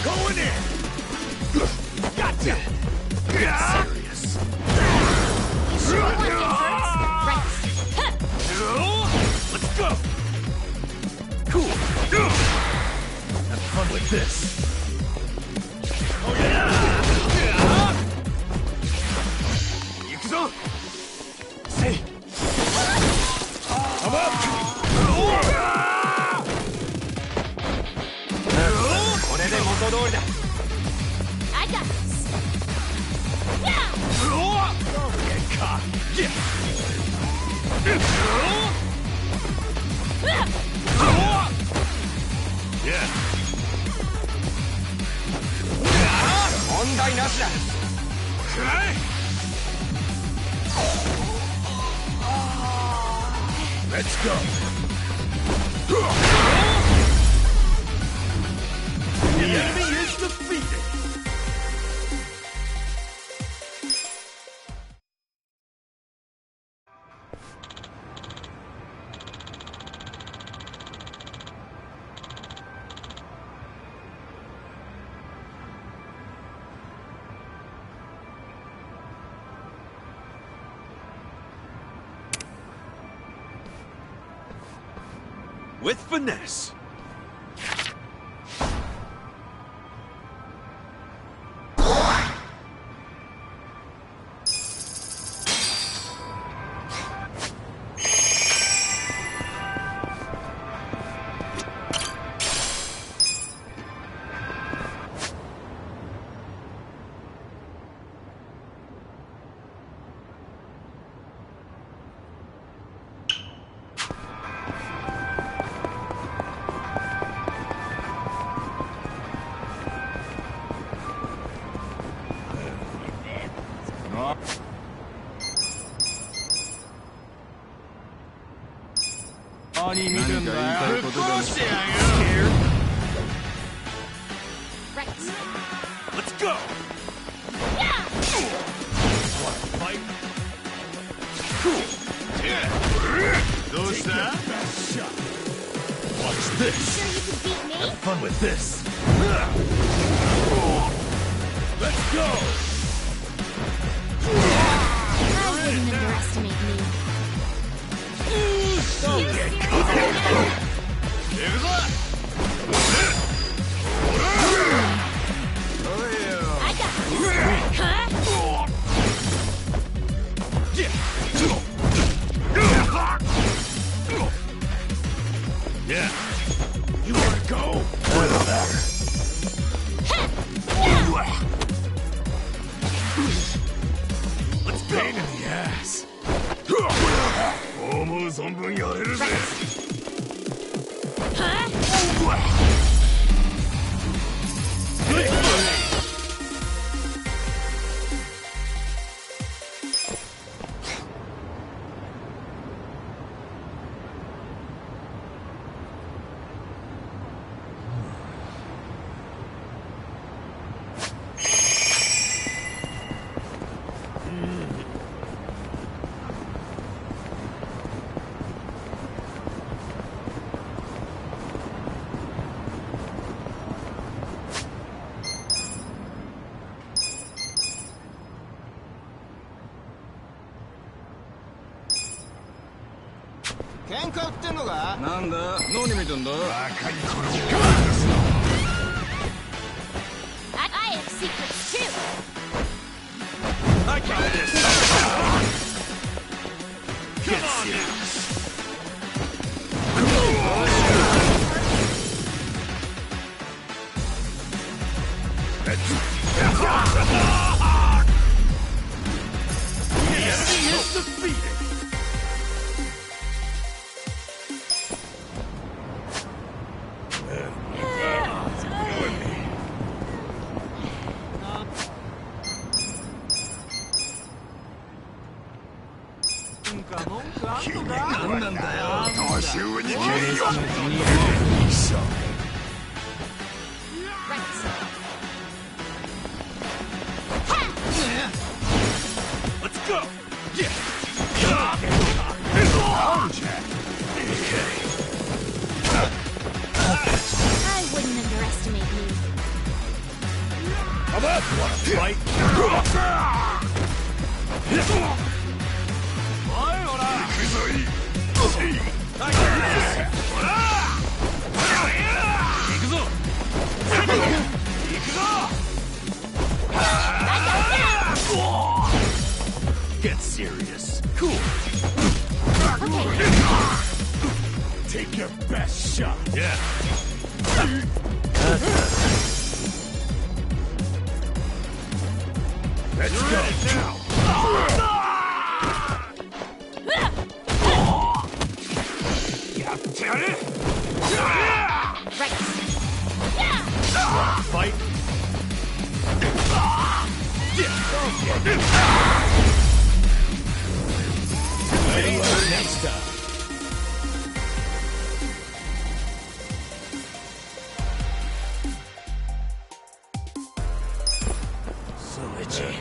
E: Going in. Gotcha. Get serious.
J: You sure want this? Right.
E: Let's go. Cool. Have fun with this. Oh yeah. Yakuza. Say. I'm up.
J: I got this. Yeah.
E: Don't get caught. Yeah. Yeah. Let's go. The enemy is defeated.
F: With finesse.
J: Right.
E: Let's go.
J: Yeah.
E: Want to fight? Cool. Yeah. Take that best shot. Watch this.
J: Sure you can beat me?
E: Have fun with this. Let's go.
J: I wouldn't underestimate me.
E: Don't get caught.
J: I got this. Huh?
E: Yeah. You wanna go? Doesn't matter.
B: 存分やれるぜ。
N: 喧嘩売ってんのか？
L: なんだ？何見てんだ？
J: I have secrets too.
E: I got this. Come on now. The enemy is defeated. Let's go! Yeah!
J: I wouldn't underestimate me.
E: How about wanna fight? Get serious. Cool. Take your best shot. Yeah. Let's go now. Fight. Ready? Next up. So itchy.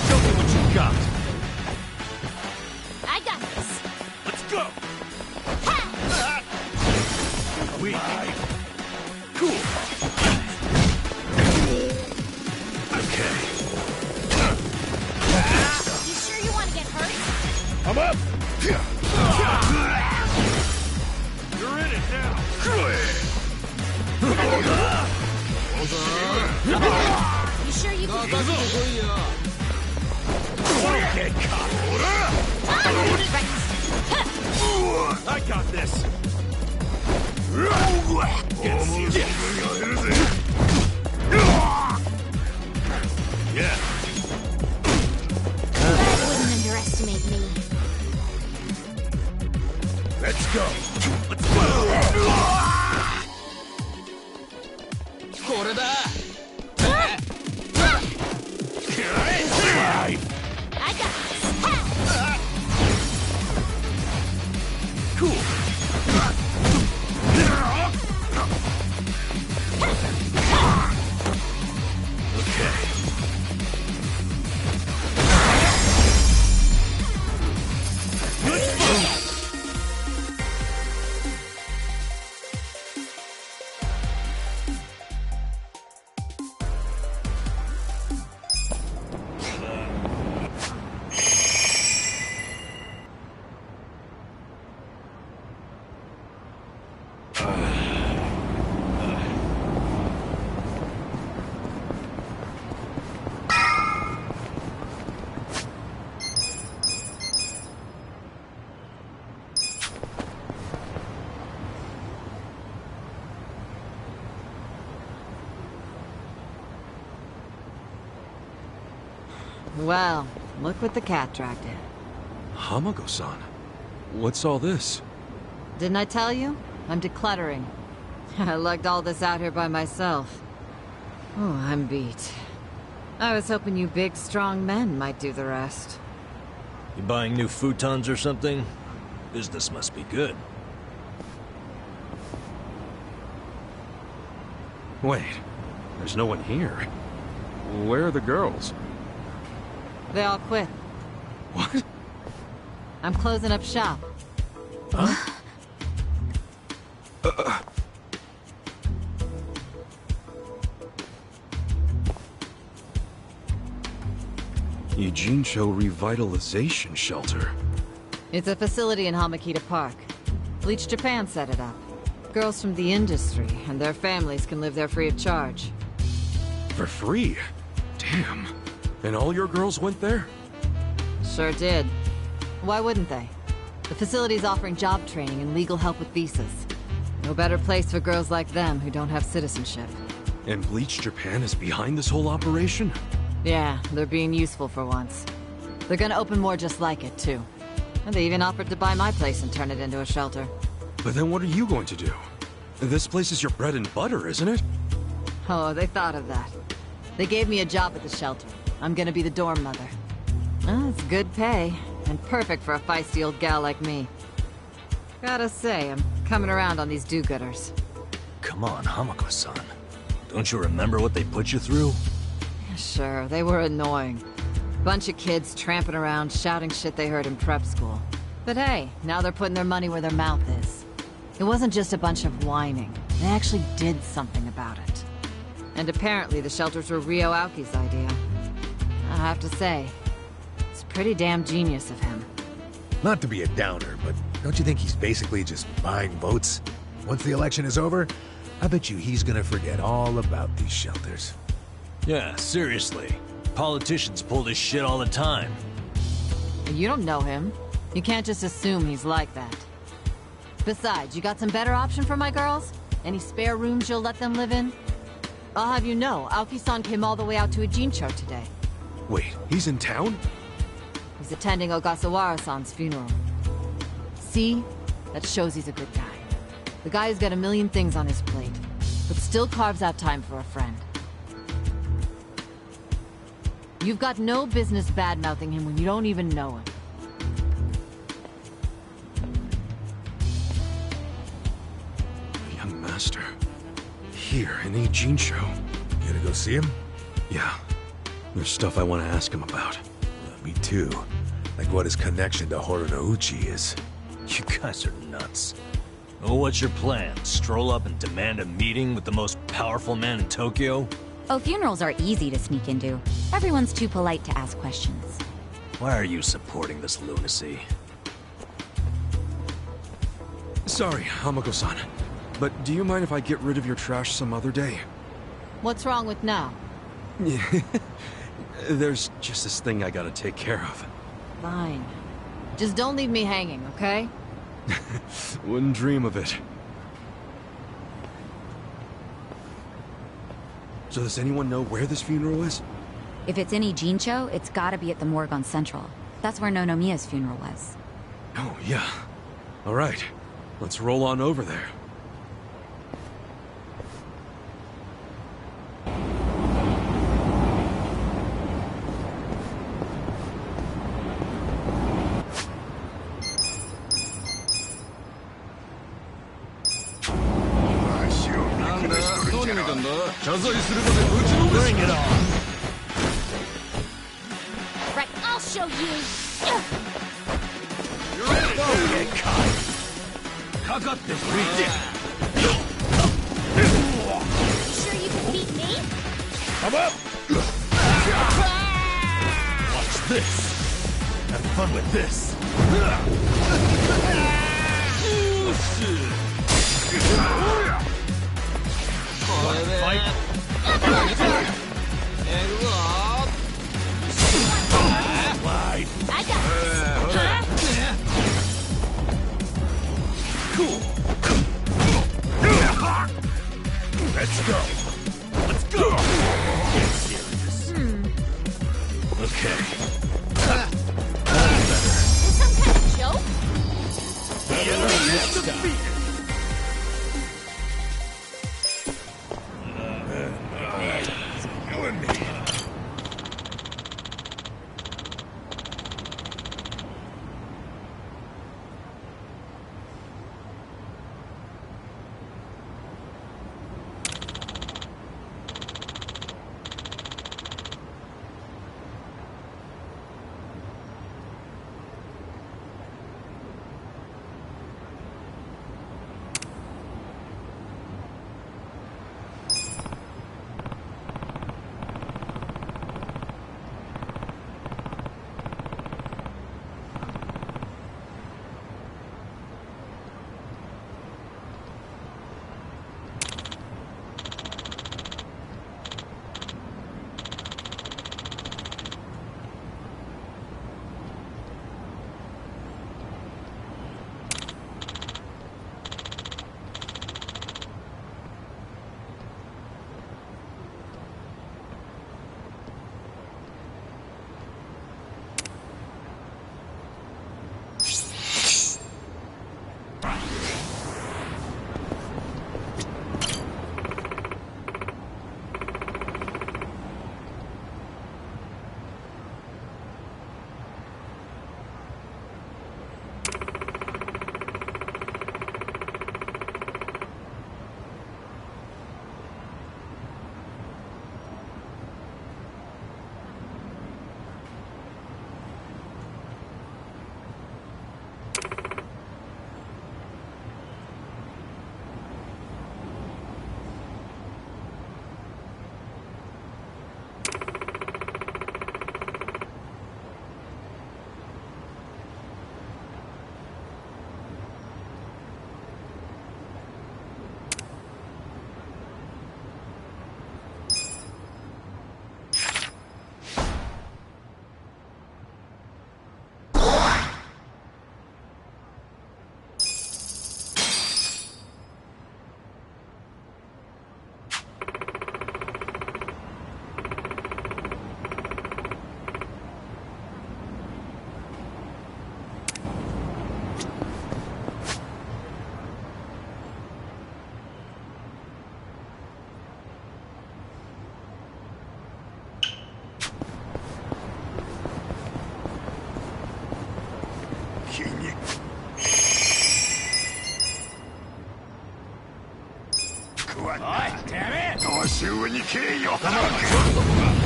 E: Show me what you got.
J: I got this.
E: Let's go. Weak. Cool. Okay.
J: You sure you want to get hurt?
E: I'm up. You're in it now.
J: You sure you can do
E: Get caught. I got this. Get serious. Yeah.
J: I wouldn't underestimate me.
E: Let's go. Let's go.
J: I got this.
E: Cool.
T: Well, look what the cat dragged in.
F: Hamako-san, what's all this?
T: Didn't I tell you? I'm decluttering. I lugged all this out here by myself. Oh, I'm beat. I was hoping you big, strong men might do the rest.
H: You buying new futons or something? Business must be good.
F: Wait, there's no one here. Where are the girls?
T: They all quit.
F: What?
T: I'm closing up shop.
F: Huh? Ijincho Revitalization Shelter.
T: It's a facility in Hamakita Park. Bleach Japan set it up. Girls from the industry and their families can live there free of charge.
F: For free? Damn. And all your girls went there?
T: Sure did. Why wouldn't they? The facility's offering job training and legal help with visas. No better place for girls like them who don't have citizenship.
F: And Bleach Japan is behind this whole operation?
T: Yeah, they're being useful for once. They're gonna open more just like it, too. And they even offered to buy my place and turn it into a shelter.
F: But then what are you going to do? This place is your bread and butter, isn't it?
T: Oh, they thought of that. They gave me a job at the shelter. I'm gonna be the dorm mother. Oh, it's good pay, and perfect for a feisty old gal like me. Gotta say, I'm coming around on these do-gooders.
H: Come on, Hamako-san. Don't you remember what they put you through?
T: Sure, they were annoying. Bunch of kids tramping around, shouting shit they heard in prep school. But hey, now they're putting their money where their mouth is. It wasn't just a bunch of whining. They actually did something about it. And apparently the shelters were Ryo Aoki's idea. I have to say, it's pretty damn genius of him.
R: Not to be a downer, but don't you think he's basically just buying votes? Once the election is over, I bet you he's gonna forget all about these shelters.
H: Yeah, seriously. Politicians pull this shit all the time.
T: You don't know him. You can't just assume he's like that. Besides, you got some better option for my girls? Any spare rooms you'll let them live in? I'll have you know, Aoki-san came all the way out to Ijincho today.
F: Wait, he's in town?
T: He's attending Ogasawara-san's funeral. See? That shows he's a good guy. The guy's got a million things on his plate, but still carves out time for a friend. You've got no business bad-mouthing him when you don't even know him.
F: Young master. Here in Ijincho.
R: You gonna go see him?
F: Yeah. There's stuff I want to ask him about.
R: Me too. Like what his connection to Horonouchi is.
H: You guys are nuts. Well, what's your plan? Stroll up and demand a meeting with the most powerful man in Tokyo?
C: Oh, funerals are easy to sneak into. Everyone's too polite to ask questions.
H: Why are you supporting this lunacy?
F: Sorry, Hamako-san. But do you mind if I get rid of your trash some other day?
T: What's wrong with now?
F: There's just this thing I gotta take care of.
T: Fine. Just don't leave me hanging, okay?
F: Wouldn't dream of it. So does anyone know where this funeral is?
C: If it's in Ijincho, it's gotta be at the morgue on Central. That's where Nonomiya's funeral was.
F: Oh, yeah. All right. Let's roll on over there.
H: Bring it on!
J: Right, I'll show you!
H: Don't get caught!
J: Sure you can beat me?
H: Come up! Watch this! Have fun with this! Fight!
J: I got this!
H: Cool! Let's go! Let's go! Get serious.
J: Is this some kind of joke?
M: Next time.
B: Killing me.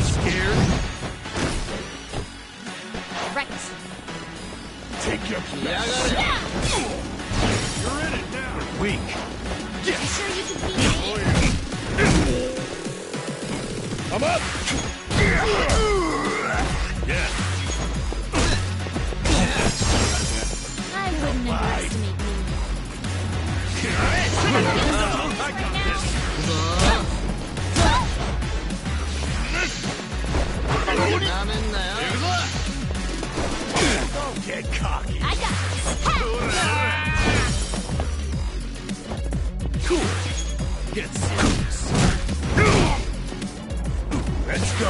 B: Scared?
J: Right.
B: Take your best
J: Yeah.
B: shot. You're in it now. You're weak.
J: You sure you can beat me?
B: I'm up. Yeah.
J: I wouldn't underestimate me.
B: I got this. Don't get cocky.
J: I got this.
B: Cool. Get serious. Let's go.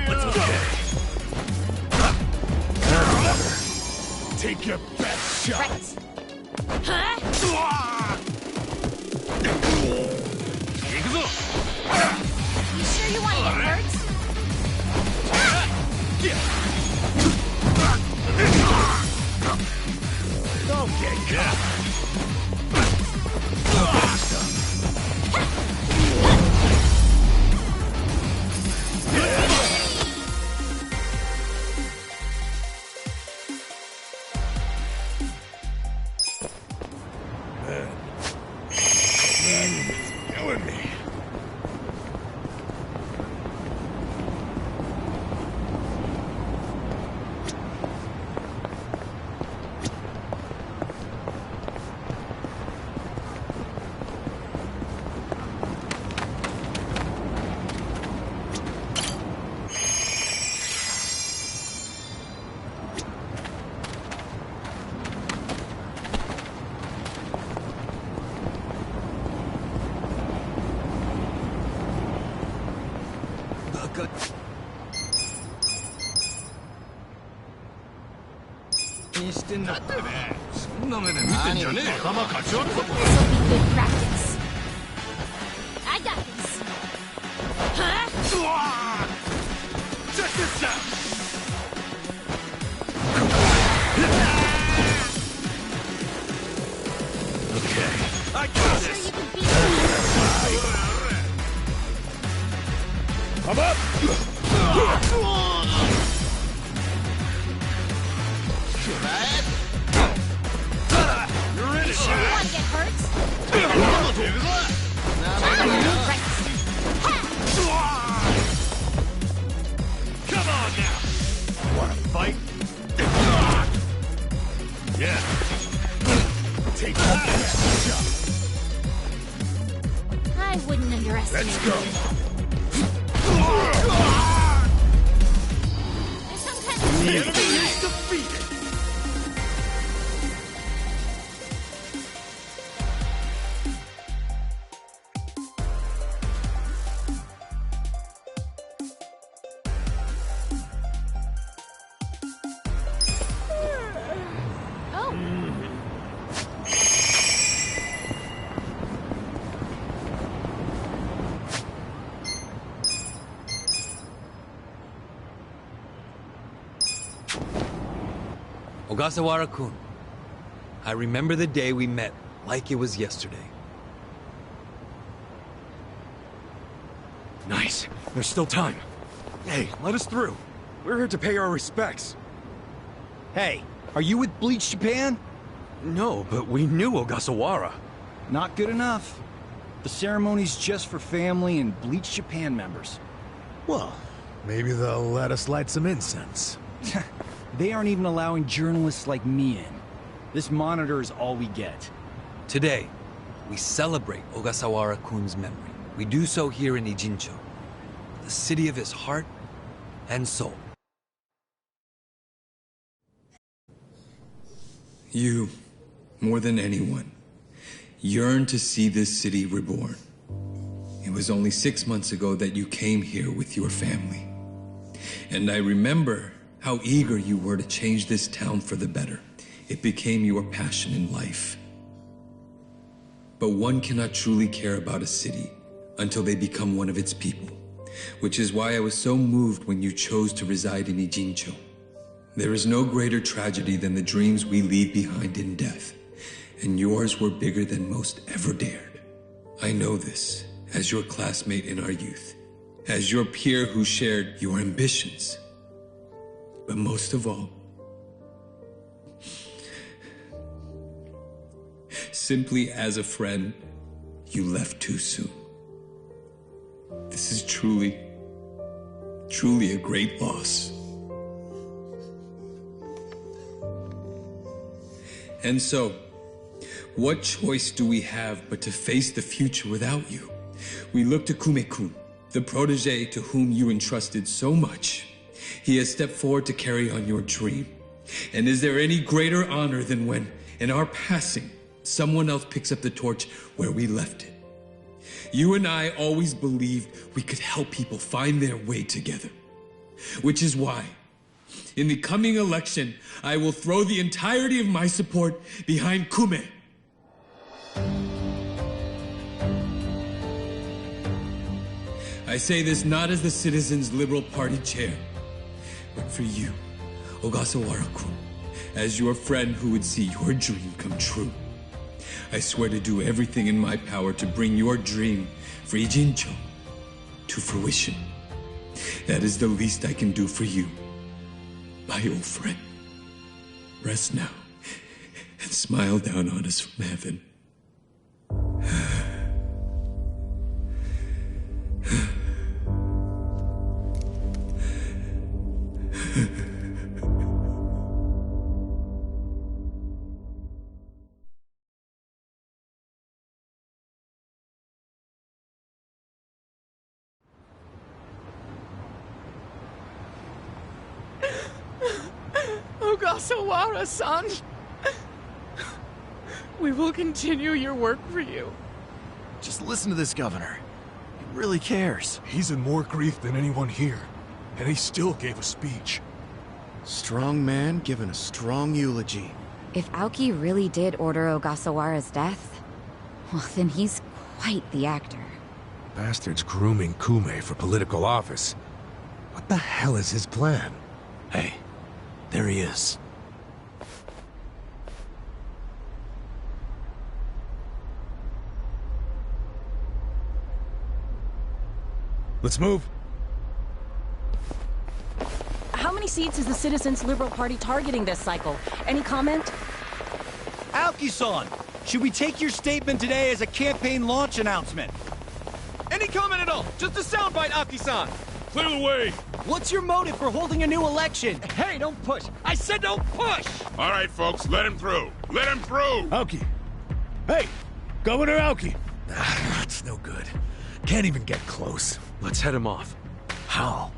B: Let's go. Take your best shot.
J: Right. Huh? You sure you want to get hurt?
B: Don't get cocky.
J: Good practice. I got this. Huh?
E: Check this out!
B: Okay.
E: I got this!
B: I'm up!
E: You're in it!
J: Want to get hurt?
E: Come on now! Wanna fight? Yeah. Take that!
J: I wouldn't underestimate
E: Let's go! The enemy is defeated!
G: Ogasawara-kun, I remember the day we met like it was yesterday.
F: Nice. There's still time. Hey, let us through. We're here to pay our respects.
U: Hey, are you with Bleach Japan?
F: No, but we knew Ogasawara.
U: Not good enough. The ceremony's just for family and Bleach Japan members.
R: Well, maybe they'll let us light some incense.
U: They aren't even allowing journalists like me in. This monitor is all we get.
G: Today, we celebrate Ogasawara-kun's memory. We do so here in Ijincho, the city of his heart and soul.
V: You, more than anyone, yearn to see this city reborn. It was only 6 months ago that you came here with your family. And I remember how eager you were to change this town for the better. It became your passion in life. But one cannot truly care about a city until they become one of its people, which is why I was so moved when you chose to reside in Ijincho. There is no greater tragedy than the dreams we leave behind in death, and yours were bigger than most ever dared. I know this as your classmate in our youth, as your peer who shared your ambitions. But most of all, simply as a friend, you left too soon. This is truly a great loss. And so, what choice do we have but to face the future without you? We look to Kume-kun, the protege to whom you entrusted so much. He has stepped forward to carry on your dream. And is there any greater honor than when, in our passing, someone else picks up the torch where we left it? You and I always believed we could help people find their way together. Which is why, in the coming election, I will throw the entirety of my support behind Kume. I say this not as the Citizens Liberal Party chair, but for you, Ogasawara-kun, as your friend who would see your dream come true. I swear to do everything in my power to bring your dream for Ijincho to fruition. That is the least I can do for you, my old friend. Rest now and smile down on us from heaven.
W: Ogasawara-san! We will continue your work for you.
A: Just listen to this, Governor.
U: really cares?
M: He's in more grief than anyone here, and he still gave a speech.
U: Strong man giving a strong eulogy.
C: If Aoki really did order Ogasawara's death, well, then he's quite the actor.
R: Bastard's grooming Kume for political office. What the hell is his plan?
H: Hey, there he is.
M: Let's move.
O: How many seats is the Citizens Liberal Party targeting this cycle? Any comment?
U: Aoki-san, should we take your statement today as a campaign launch announcement?
E: Any comment at all? Just a soundbite, Aoki-san.
M: Clear the way.
U: What's your motive for holding a new election?
E: Hey, don't push. I said don't push.
I: All right, folks, let him through. Let him through.
R: Aoki. Hey, Governor Aoki. That's no good. Can't even get close.
F: Let's head him off.
R: How?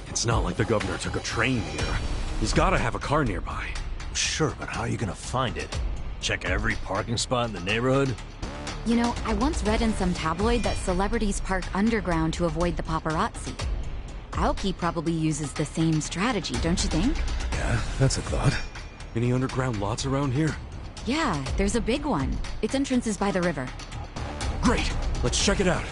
F: It's not like the governor took a train here. He's gotta have a car nearby.
H: Sure, but how are you gonna find it? Check every parking spot in the neighborhood?
C: You know, I once read in some tabloid that celebrities park underground to avoid the paparazzi. Aoki probably uses the same strategy, don't you think?
R: Yeah, that's a thought.
F: Any underground lots around here?
C: Yeah, there's a big one. Its entrance is by the river.
F: Great! Let's check it out.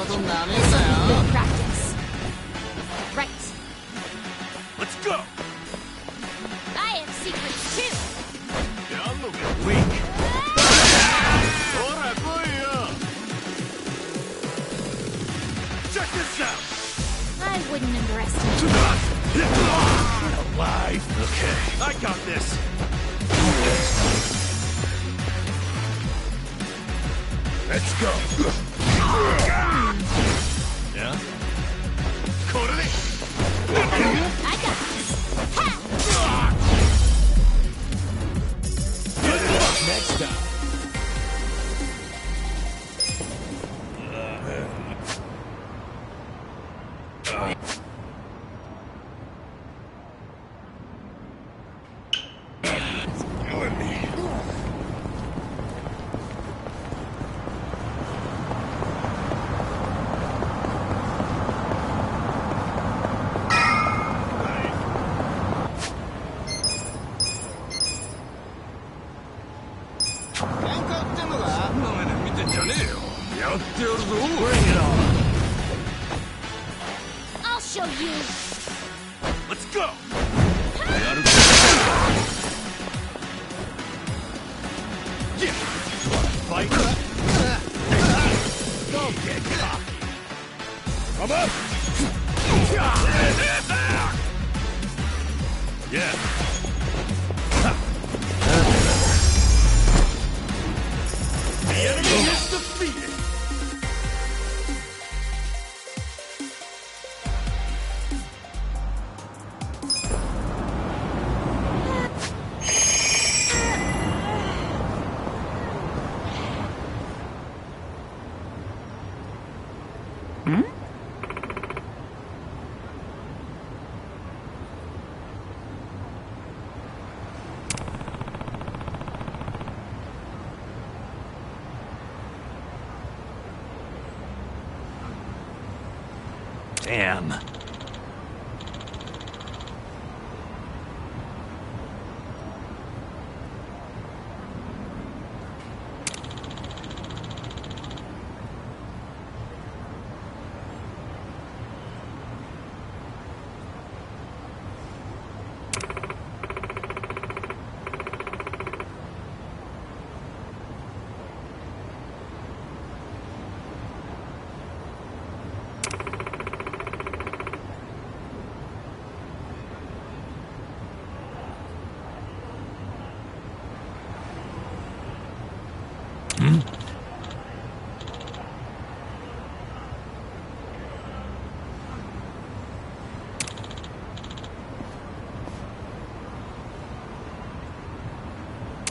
C: Good practice. Right.
E: Let's go.
J: I have secrets too.
E: Weak. Check this out.
J: I wouldn't underestimate you.
E: Alive. Okay. I got this. Let's go. Yeah?
J: I got this. Ha!
E: Next up.
J: I'll show you.
E: Let's go. Yeah. Fight. Don't get cocky. Come up. Yeah. The enemy is defeated.
H: Damn.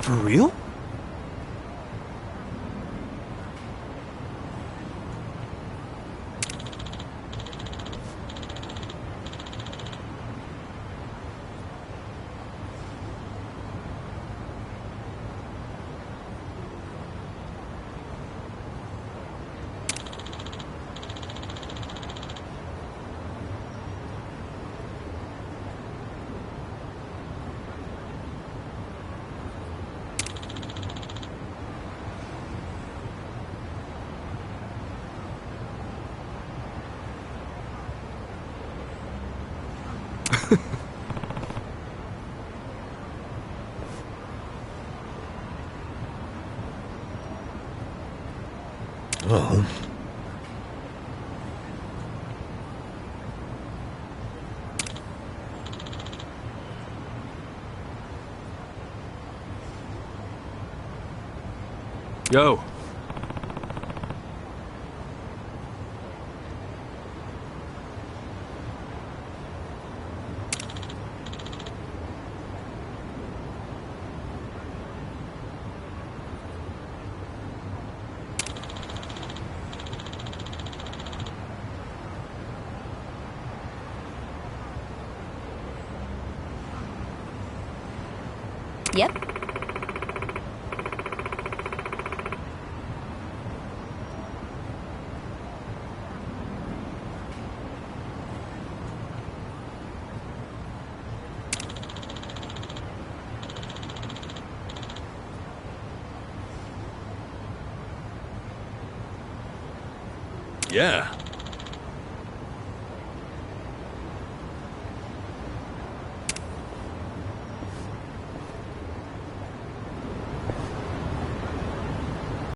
F: For real?
R: Well...
F: Yo.
C: Yep.
F: Yeah.